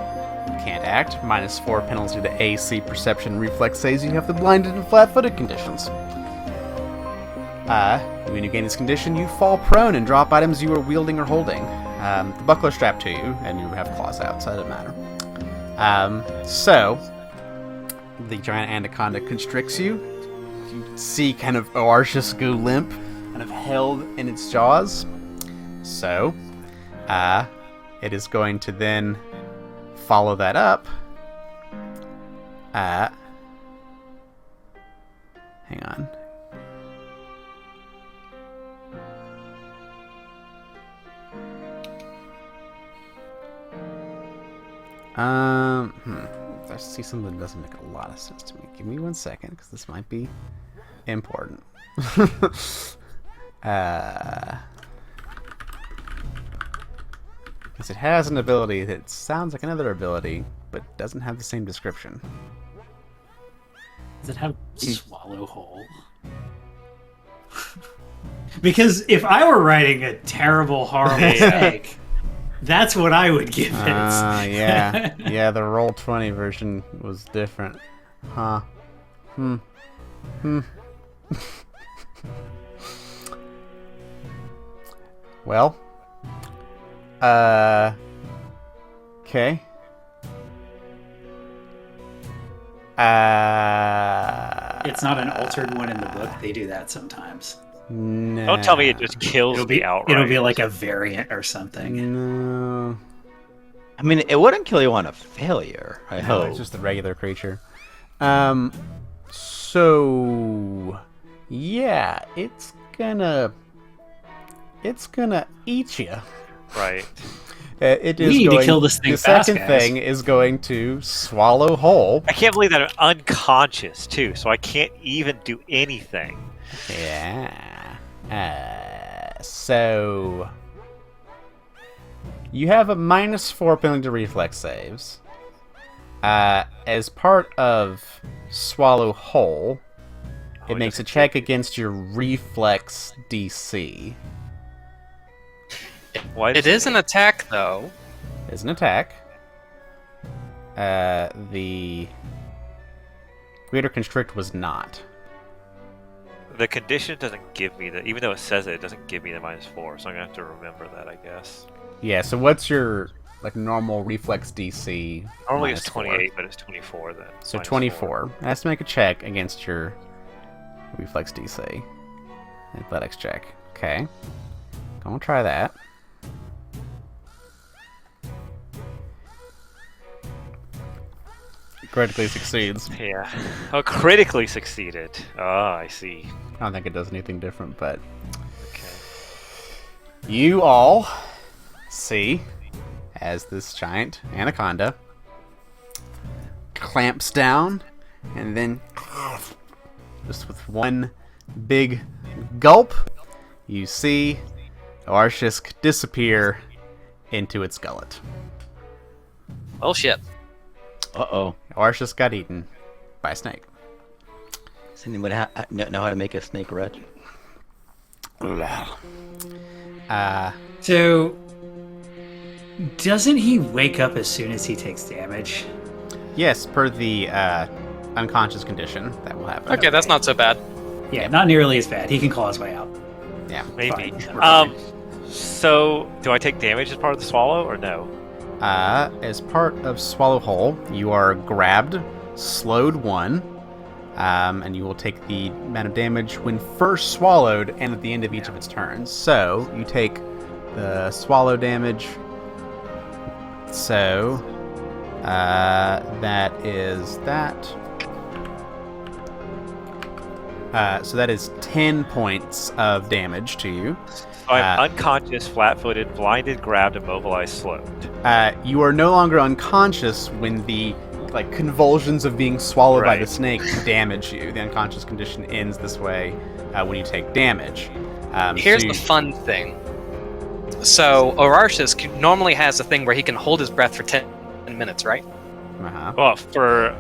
can't act, -4 penalty to AC, perception, reflex saves. You have the blinded and flat-footed conditions. When you gain this condition, you fall prone and drop items you are wielding or holding. The buckler is strapped to you, and you have claws out, so it doesn't matter. So, the giant anaconda constricts you. You see kind of Oartius go limp, kind of held in its jaws. So, it is going to then follow that up. Hang on. I see something that doesn't make a lot of sense to me. Give me 1 second, because this might be important. Because it has an ability that sounds like another ability, but doesn't have the same description. Does it have swallow whole? Because if I were writing a terrible, horrible snake, that's what I would give it. Yeah. Yeah, the Roll20 version was different. Huh. Well. Okay. It's not an altered one in the book. They do that sometimes. No. Don't tell me it just kills me outright. It'll be like a variant or something. No. I mean, it wouldn't kill you on a failure, I No, hope. it's just a regular creature. So yeah, it's gonna eat you. Right. It is We need to going, kill this thing The fast, second guys. thing is going to swallow whole. I can't believe that I'm unconscious too, so I can't even do anything. Yeah. So you have a -4 penalty to reflex saves. As part of swallow whole, it makes a check against your reflex DC. Why It is an attack, though. It's an attack. The Greater Constrict was not. The condition doesn't give me the, even though it says it doesn't give me the -4, so I'm gonna have to remember that, I guess. Yeah, so what's your normal reflex DC? Normally it's -4? 28, but it's 24 then. So -4. 24. It has to make a check against your reflex DC. Athletics check. Okay. Gonna try that. Critically succeeds. Yeah. Oh, critically succeeded. Oh, I see. I don't think it does anything different, but Okay. you all see as this giant anaconda clamps down and then just with one big gulp, you see Arshisk disappear into its gullet. Oh shit. Uh-oh. Arshisk got eaten by a snake. Does anyone know how to make a snake wretch? So, doesn't he wake up as soon as he takes damage? Yes, per the unconscious condition, that will happen. Okay, that's not so bad. Yeah, not nearly as bad. He can claw his way out. Yeah. Maybe. Fine. We're fine. So, do I take damage as part of the swallow, or no? As part of Swallow Whole, you are grabbed, slowed 1, and you will take the amount of damage when first swallowed and at the end of each of its turns. So, you take the swallow damage. So, that is that. So that is 10 points of damage to you. So I'm unconscious, flat-footed, blinded, grabbed, immobilized, slowed. You are no longer unconscious when the convulsions of being swallowed by the Right. snake damage you. The unconscious condition ends this way when you take damage. Here's so the fun thing. So Orarchus normally has a thing where he can hold his breath for 10 minutes, right? Uh-huh. Well, for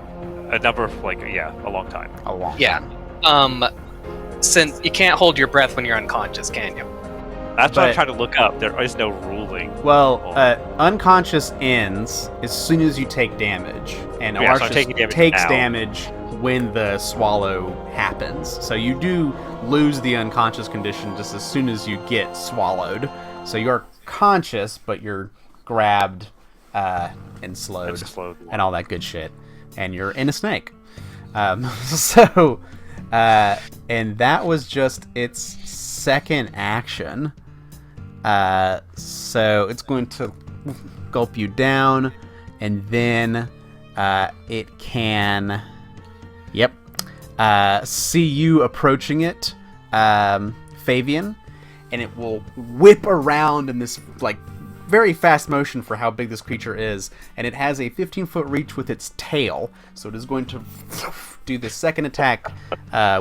a number of, a long time. A long Yeah. time. Since you can't hold your breath when you're unconscious, can you? That's what I'm But- trying to look up. There is no ruling. Well, unconscious ends as soon as you take damage, and Yeah, so I'm Arshus taking damage takes now. damage when the swallow happens. So you do lose the unconscious condition just as soon as you get swallowed. So you're conscious, but you're grabbed and slowed and all that good shit. And you're in a snake. And that was just its second action. So it's going to gulp you down, and then it can, see you approaching it, Fabian, and it will whip around in this like very fast motion for how big this creature is, and it has a 15-foot reach with its tail, so it is going to do the second attack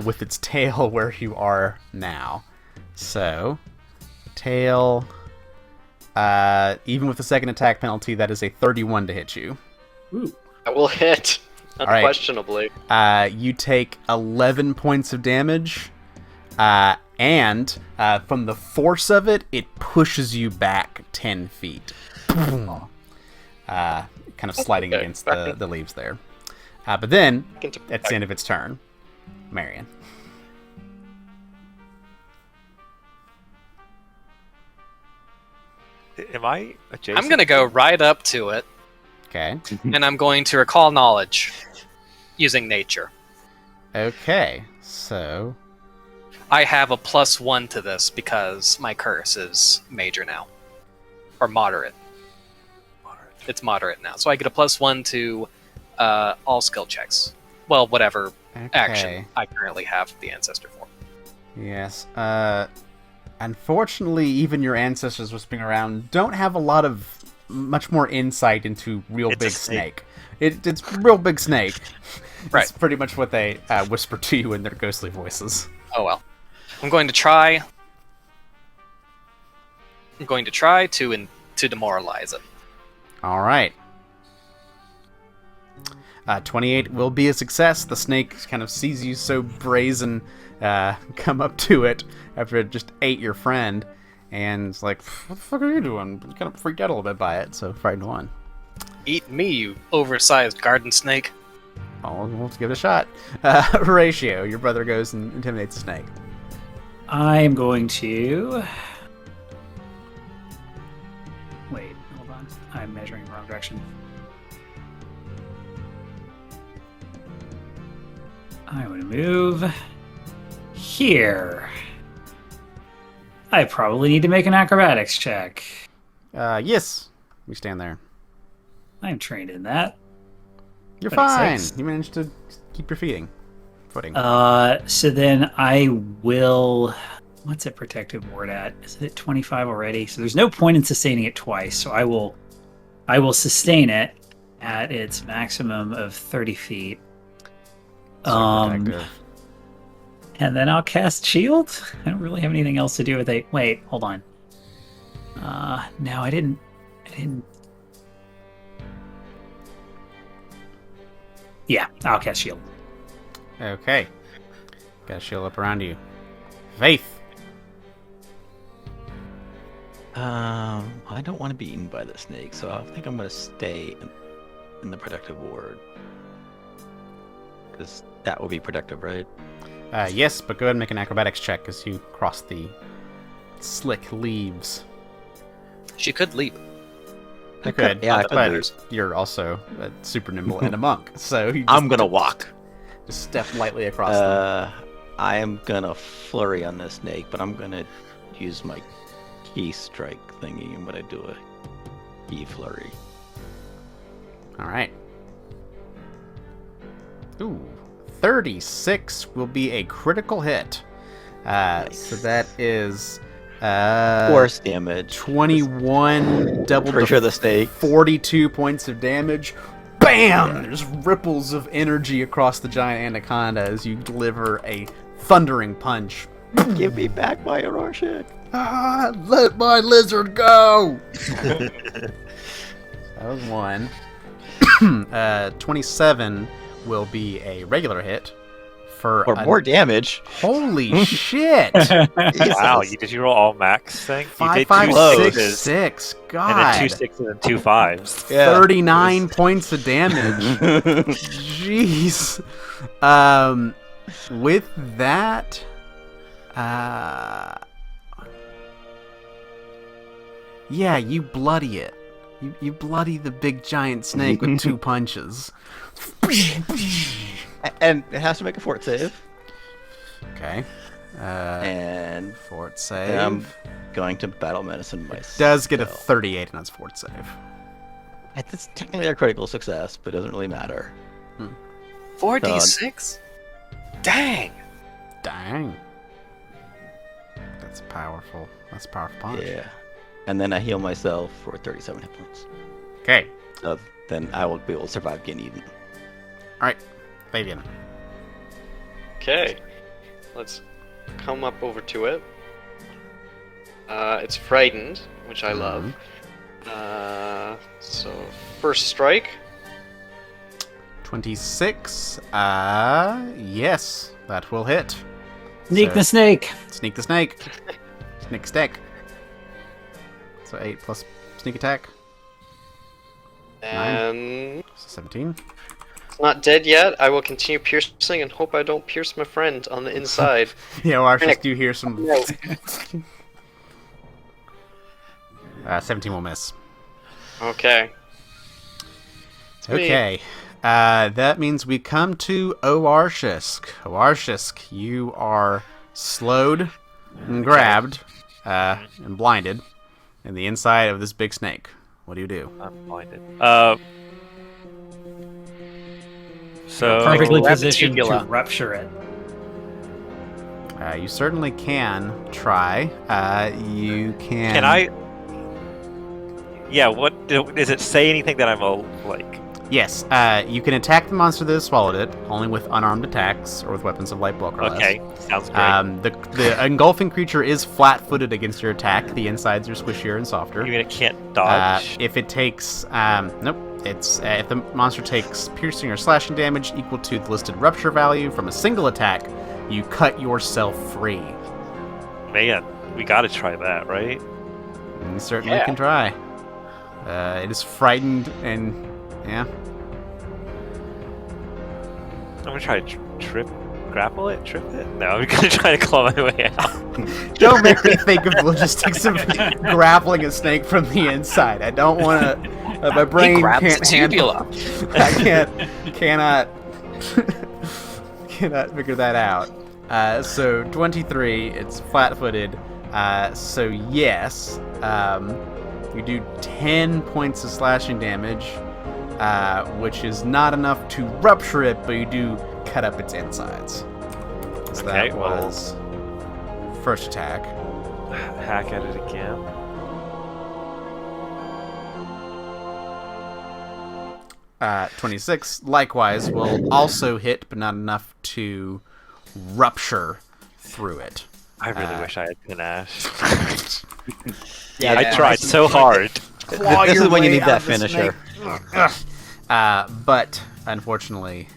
with its tail where you are now. So, tail, even with the second attack penalty, that is a 31 to hit you. Ooh. I will hit, unquestionably. Right. You take 11 points of damage, and from the force of it, it pushes you back 10 feet. Kind of sliding against the leaves there. But then, it's the end of its turn. Marion. Am I adjacent? I'm going to go right up to it, Okay. and I'm going to recall knowledge using nature. Okay. So, I have a +1 to this because my curse is major now. Or moderate. It's moderate now. So I get a +1 to all skill checks. Well, whatever action I currently have the ancestor for. yes. Unfortunately, even your ancestors whispering around don't have a lot of much more insight into real big snake. It's real big snake. Right. It's pretty much what they whisper to you in their ghostly voices. Oh well. I'm going to try to demoralize it. All right. 28 will be a success. The snake kind of sees you so brazen come up to it after it just ate your friend, and it's like, what the fuck are you doing? Kind of freaked out a little bit by it, so frightened one. Eat me, you oversized garden snake. Oh, let's give it a shot. Horatio, your brother goes and intimidates the snake. I am going to... Wait, hold on. I'm measuring the wrong direction. I'm going to move here. I probably need to make an acrobatics check. Yes. We stand there. I'm trained in that. You're fine. 26. You managed to keep your footing. So then I will... What's it protective ward at? Is it at 25 already? So there's no point in sustaining it twice. So I will sustain it at its maximum of 30 feet. Protective. And then I'll cast shield. I don't really have anything else to do with it. Wait, hold on. No, I didn't. Yeah, I'll cast shield. Okay. Got a shield up around you. Faith. I don't want to be eaten by the snake, so I think I'm going to stay in the protective ward. Because that will be protective, right? Yes, but go ahead and make an acrobatics check as you cross the slick leaves. She could leap. You could, yeah, I could but leap. you're also super nimble and a monk, so you I'm going to walk. just step lightly across them. I am going to flurry on this snake, but I'm going to use my key strike thingy. I'm going to do a key flurry. All right. Ooh, 36 will be a critical hit. So that is Force damage. 21 double Pretty sure the snake. 42 points of damage. Bam! There's ripples of energy across the giant anaconda as you deliver a thundering punch. Give me back my Rorschach. Ah, let my lizard go! That was one. 27 will be a regular hit for more damage. Holy shit! Wow, did you roll all max thing? You 5, did 5, two 6, sixes, 6. and God. then 2 6s and 2 5s. Yeah. 39 points of damage. Jeez. With that, Yeah, you bloody it. You bloody the big giant snake with 2 punches. And it has to make a fort save. Okay. And fort then I'm save. going to battle medicine myself. Does get a 38 on its fort save. It's technically a critical success, but it doesn't really matter. 4d6? Dang! Dang. That's a powerful punch. Yeah. And then I heal myself for 37 hit points. Okay. So then I will be able to survive getting even. Alright. Fabian. Okay, let's come up over to it. It's frightened, which I love. So first strike. 26. Yes. That will hit. Sneak So- the snake. Sneak the snake. Sneak stick. So 8 plus sneak attack. And 17. it's not dead yet. I will continue piercing and hope I don't pierce my friend on the inside. Yeah, well, I just do hear some. No. 17 will miss. Okay. Sweet. Okay. That means we come to Oarshisk. Oarshisk, you are slowed and grabbed and blinded in the inside of this big snake. What do you do? I'm blinded. So Perfectly grab the positioned to tubula. rupture it. You certainly can try. You can. can I? Yeah. What does it say? Anything that I'm like? Yes. You can attack the monster that has swallowed it, only with unarmed attacks or with weapons of light bulk or less. Okay, sounds great. The engulfing creature is flat-footed against your attack. The insides are squishier and softer. You mean it can't dodge? If it takes, nope. It's if the monster takes piercing or slashing damage equal to the listed rupture value from a single attack, you cut yourself free. Man, we gotta try that, right? And you certainly Yeah. can try. It is frightened and yeah. I'm gonna try to grapple it, trip it. No, I'm gonna try to claw my way out. Don't make me think of logistics of grappling a snake from the inside. I don't want to. My brain grabs can't the handle. tubula. I cannot figure that out. So 23. It's flat-footed. So yes, you do 10 points of slashing damage, which is not enough to rupture it, but you do cut up its insides. So Okay, that well- was first attack. Hack at it again. Uh, 26, likewise, will also hit, but not enough to rupture through it. I really wish I had panache. Yeah, I tried so hard. This is when you need that finisher. But unfortunately,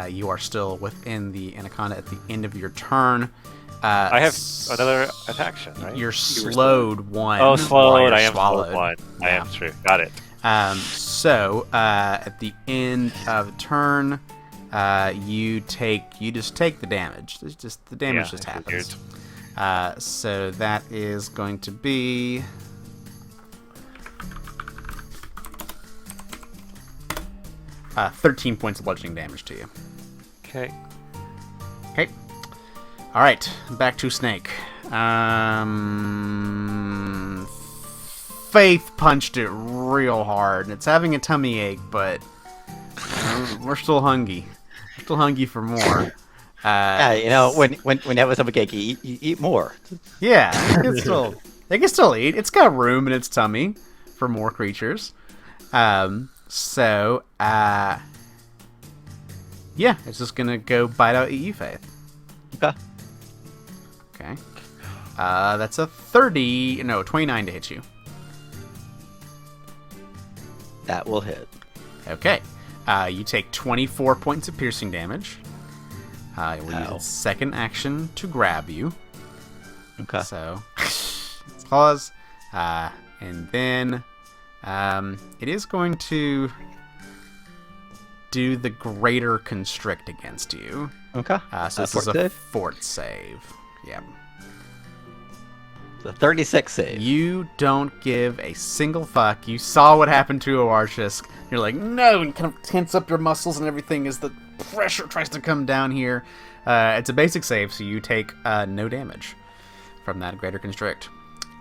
you are still within the anaconda at the end of your turn. I have another action, right? You're slowed one. Oh, while slowed. you're I am swallowed. slowed one. I Yeah. am true. Got it. So at the end of the turn, you just take the damage. It's just the damage Yeah, just I happens. figured. So that is going to be 13 points of bludgeoning damage to you. Okay. Okay. All right, back to Snake. Faith punched it real hard, and it's having a tummy ache, but we're still hungry. We're still hungry for more. Yeah, you know, when you have a stomach ache, you eat more. Yeah, it can still eat. It's got room in its tummy for more creatures. So, yeah, it's just gonna go bite out eat you, Faith. Okay. Okay. That's a 29 to hit you. That will hit. Okay. You take 24 points of piercing damage. We'll use Ow. its second action to grab you. Okay. So, its claws. And then it is going to do the greater constrict against you. Okay. So this is fort a save? fort save. Yeah. It's a 36 save. You don't give a single fuck. You saw what happened to Oarshisk. You're like, no, and kind of tense up your muscles and everything as the pressure tries to come down here. It's a basic save, so you take no damage from that Greater Constrict.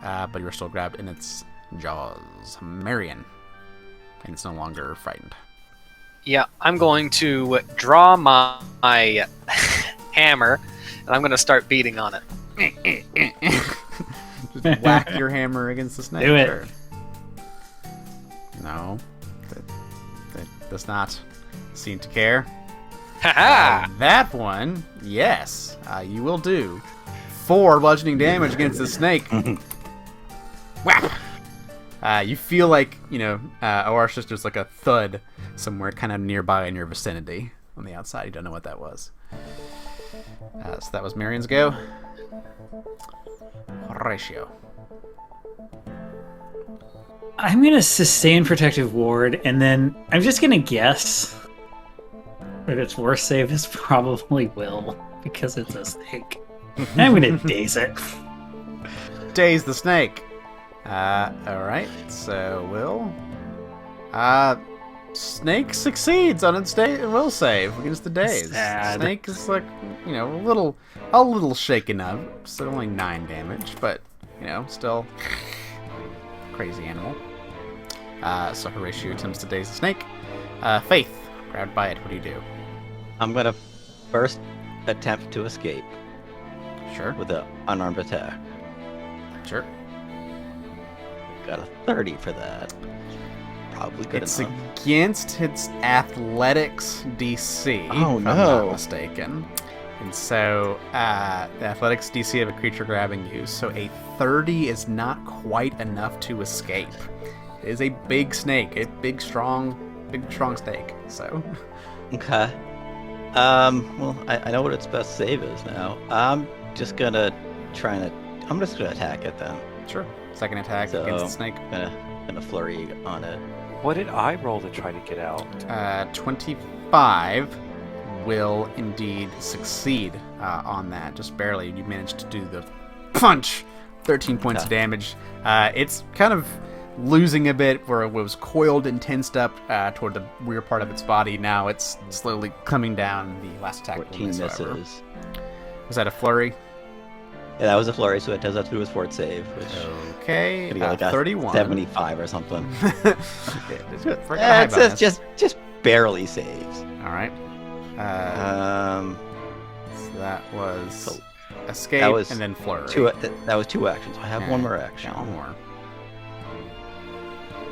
But you're still grabbed in its jaws. Marion. And it's no longer frightened. Yeah, I'm going to draw my hammer, and I'm going to start beating on it. Just whack your hammer against the snake. Do it. Sure. No. That does not seem to care. Haha! That one, yes, you will do 4 bludgeoning damage against the snake. Whap! You feel like, Oarshisk, there's like a thud somewhere kind of nearby in your vicinity on the outside. You don't know what that was. So that was Marion's go. Horatio. I'm gonna sustain protective ward, and then I'm just gonna guess that its worst save is probably will, because it's a snake. I'm gonna daze it. Daze the snake. Alright, so Will. Snake succeeds on its will save against the daze. Sad. Snake is like, a little shaken up. So only 9 damage, but, still crazy animal. So Horatio attempts to daze the snake. Faith, grabbed by it, what do you do? I'm gonna first attempt to escape Sure, with an unarmed attack. sure. Got a 30 for that. Probably good It's enough. against its athletics DC, Oh, if I'm no. not mistaken. And so, the athletics DC of a creature grabbing you, so a 30 is not quite enough to escape. It is a big snake, a big, strong snake, so... Okay. Well, I know what its best save is now. I'm just gonna attack it then. Sure. Second attack So, against the snake. Gonna flurry on it. What did I roll to try to get out? 25 will indeed succeed on that, just barely. You managed to do the punch, 13 points of damage. It's kind of losing a bit where it was coiled and tensed up toward the rear part of its body. Now it's slowly coming down. The last attack will 14 miss, however. misses. Was that a flurry? Yeah, that was a flurry, so it does have to do his fort save, which Okay, could be like a 31. 75 or something. It's just barely saves. All right. So that was So escape that was and then flurry. That was 2 actions. I have one more action. Yeah, one more.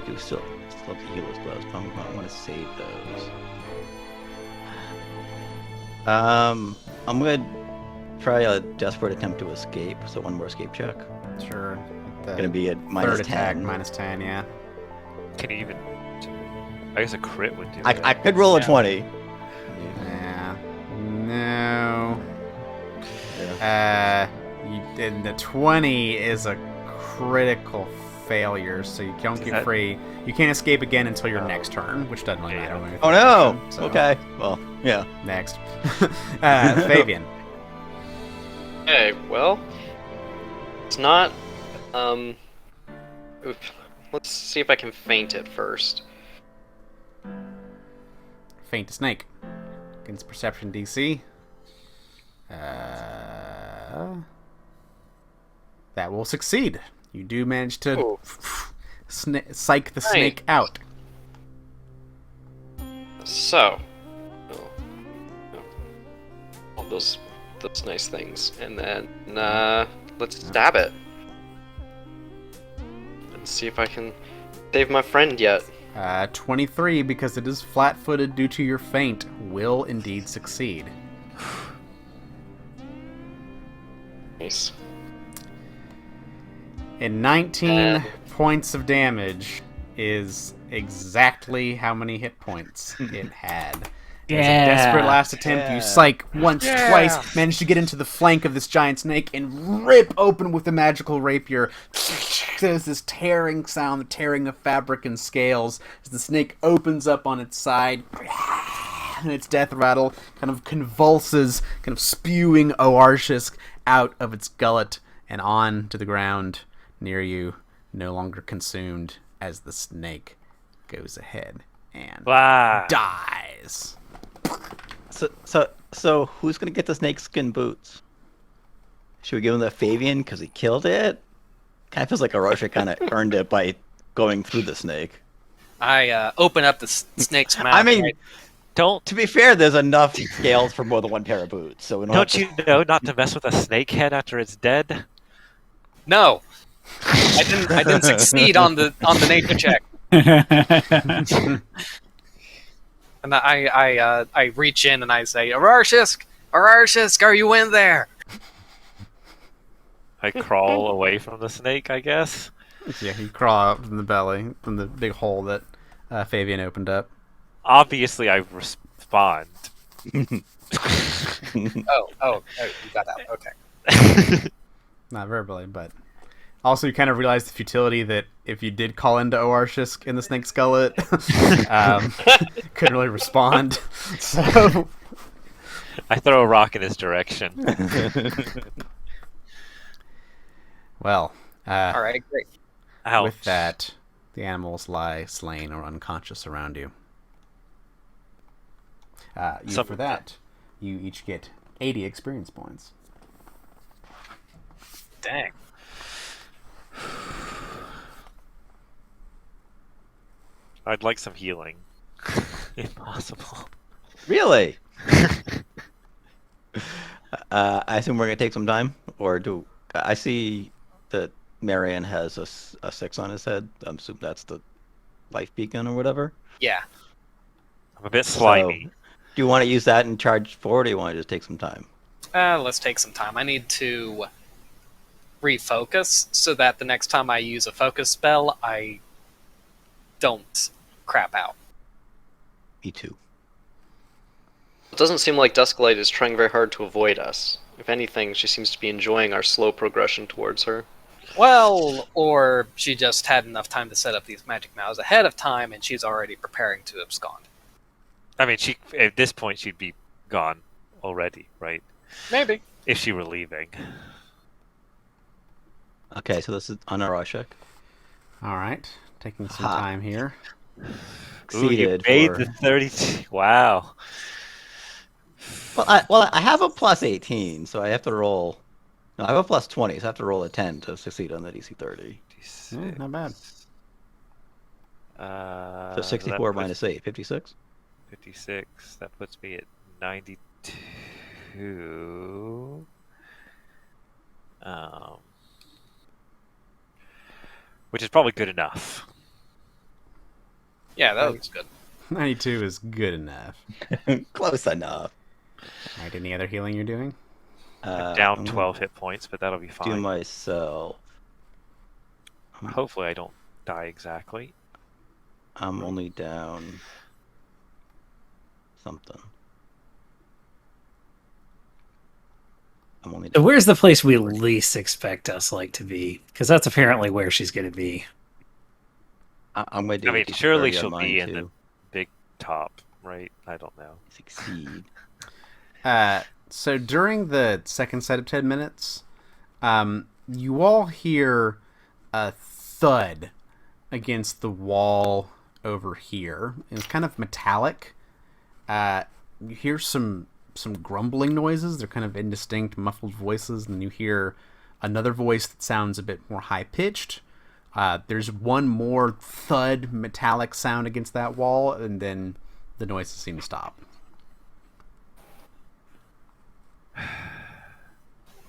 Do still have to heal his blows, but I want to save those. I'm gonna try a desperate attempt to escape. So one more escape check. Sure. The Gonna be at third minus attack, 10. minus 10, yeah. Can you even? I guess a crit would do. I that. could roll a 20. Yeah. No. And the 20 is a critical failure, so you don't get free. You can't escape again until your next turn, which doesn't really matter. When Oh no! action, so Okay. Well, yeah. Next. Fabian. Okay, well, it's not. Let's see if I can feint it first. Feint a snake. Against perception DC. That will succeed. You do manage to Ooh. psych the snake out. So, all those nice things, and then let's stab it and see if I can save my friend yet. 23, because it is flat-footed due to your feint, will indeed succeed. Nice. And 19 points of damage is exactly how many hit points it had. As a desperate last attempt, you psych once, twice, manage to get into the flank of this giant snake and rip open with the magical rapier. There's this tearing sound, the tearing of fabric and scales, as the snake opens up on its side, and its death rattle kind of convulses, kind of spewing Oarshisk out of its gullet, and on to the ground near you, no longer consumed, as the snake goes ahead and Wow. dies. So who's gonna get the snakeskin boots? Should we give him the Fabian because he killed it? Kind of feels like Arosha kind of earned it by going through the snake. I open up the snake's mouth. I mean, and Don't to be fair, there's enough scales for more than one pair of boots, so we don't don't have you know not to mess with a snake head after it's dead? no, I didn't succeed on the nature check. And I reach in and I say, Ararshisk, are you in there? I crawl away from the snake, I guess. Yeah, you crawl out from the belly, from the big hole that Fabian opened up. Obviously, I respond. Oh, you got that. Okay. Not verbally, but also you kind of realize the futility that if you did call into Oarshisk in the snake skullet, couldn't really respond. So I throw a rock in his direction. well, All right, great. Ouch. with that, the animals lie slain or unconscious around you. For that, you each get 80 experience points. Dang. I'd like some healing, if possible. Really? I assume we're gonna take some time, or do I see that Marion has a 6 on his head? I assume that's the life beacon or whatever. Yeah. I'm a bit slimy. So, do you want to use that and charge forward, or do you want to just take some time? Let's take some time. I need to refocus so that the next time I use a focus spell, I don't crap out. Me too. It doesn't seem like Dusklight is trying very hard to avoid us. If anything, she seems to be enjoying our slow progression towards her. Well, or she just had enough time to set up these magic mouths ahead of time, and she's already preparing to abscond. I mean, she at this point she'd be gone already, right? Maybe. If she were leaving. Okay, so this is on Arashik. All right, taking some Ha. time here. Ooh, you Succeeded made for- the 32. Wow. Well, I have a plus 18, so I have to roll. No, I have a plus 20, so I have to roll a 10 to succeed on the DC 30. Not bad. So 64 minus 8, 56. 56. That puts me at 92. Which is probably good enough. Yeah, that looks good. 92 is good enough. Close enough. All right, any other healing you're doing? I'm I'm down gonna 12 hit points, but that'll be Do fine. myself. Hopefully I don't die exactly. I'm only down something. I'm only So down. where's the place we least expect Dusklight to be? Because that's apparently where she's going to be. I'm going to do I mean, a surely 30 on she'll mine, be in too. the big top, right? I don't know. Succeed. So during the second set of 10 minutes, you all hear a thud against the wall over here. It's kind of metallic. You hear some grumbling noises. They're kind of indistinct, muffled voices, and you hear another voice that sounds a bit more high-pitched. There's one more thud metallic sound against that wall, and then the noises seem to stop.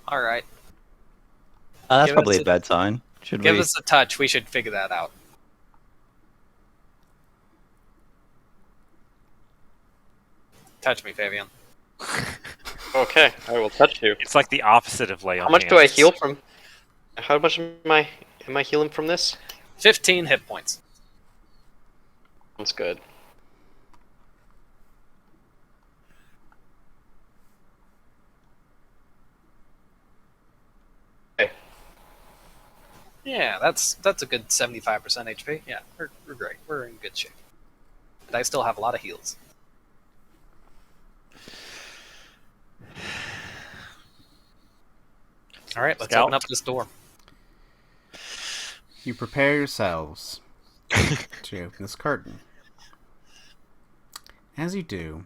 All right. That's Give probably us a bad sign. Should Give we? us a touch. We should figure that out. Touch me, Fabian. Okay, I will touch you. It's like the opposite of lay on How much do I hands. heal from? How much am I healing from this? 15 hit points. Sounds good. Okay. Yeah, that's a good 75% HP. Yeah, we're great. We're in good shape. But I still have a lot of heals. All right, let's Scout. open up this door. You prepare yourselves to open this curtain. As you do,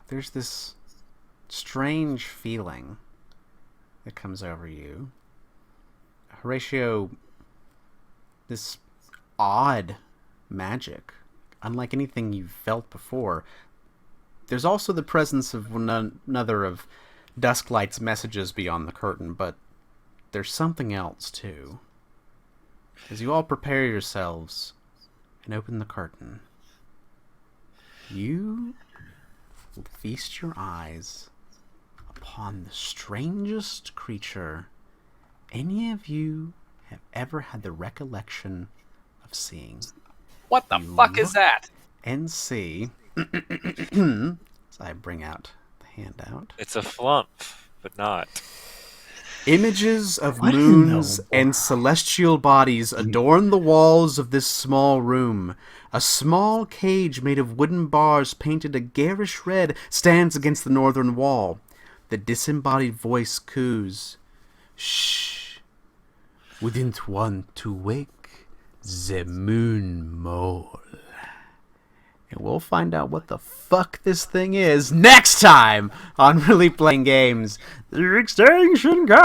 there's this strange feeling that comes over you. Horatio, this odd magic, unlike anything you've felt before. There's also the presence of another of Dusklight's messages beyond the curtain, but there's something else too. As you all prepare yourselves and open the curtain, you will feast your eyes upon the strangest creature any of you have ever had the recollection of seeing. What the fuck is that? And see, as I bring out the handout, It's a flump, but not. images of What in moons the and world? celestial bodies adorn the walls of this small room. A small cage made of wooden bars painted a garish red stands against the northern wall. The disembodied voice coos, "Shh, wouldn't want to wake the moon mole." And we'll find out what the fuck this thing is next time on Really Playing Games, the Extinction Game!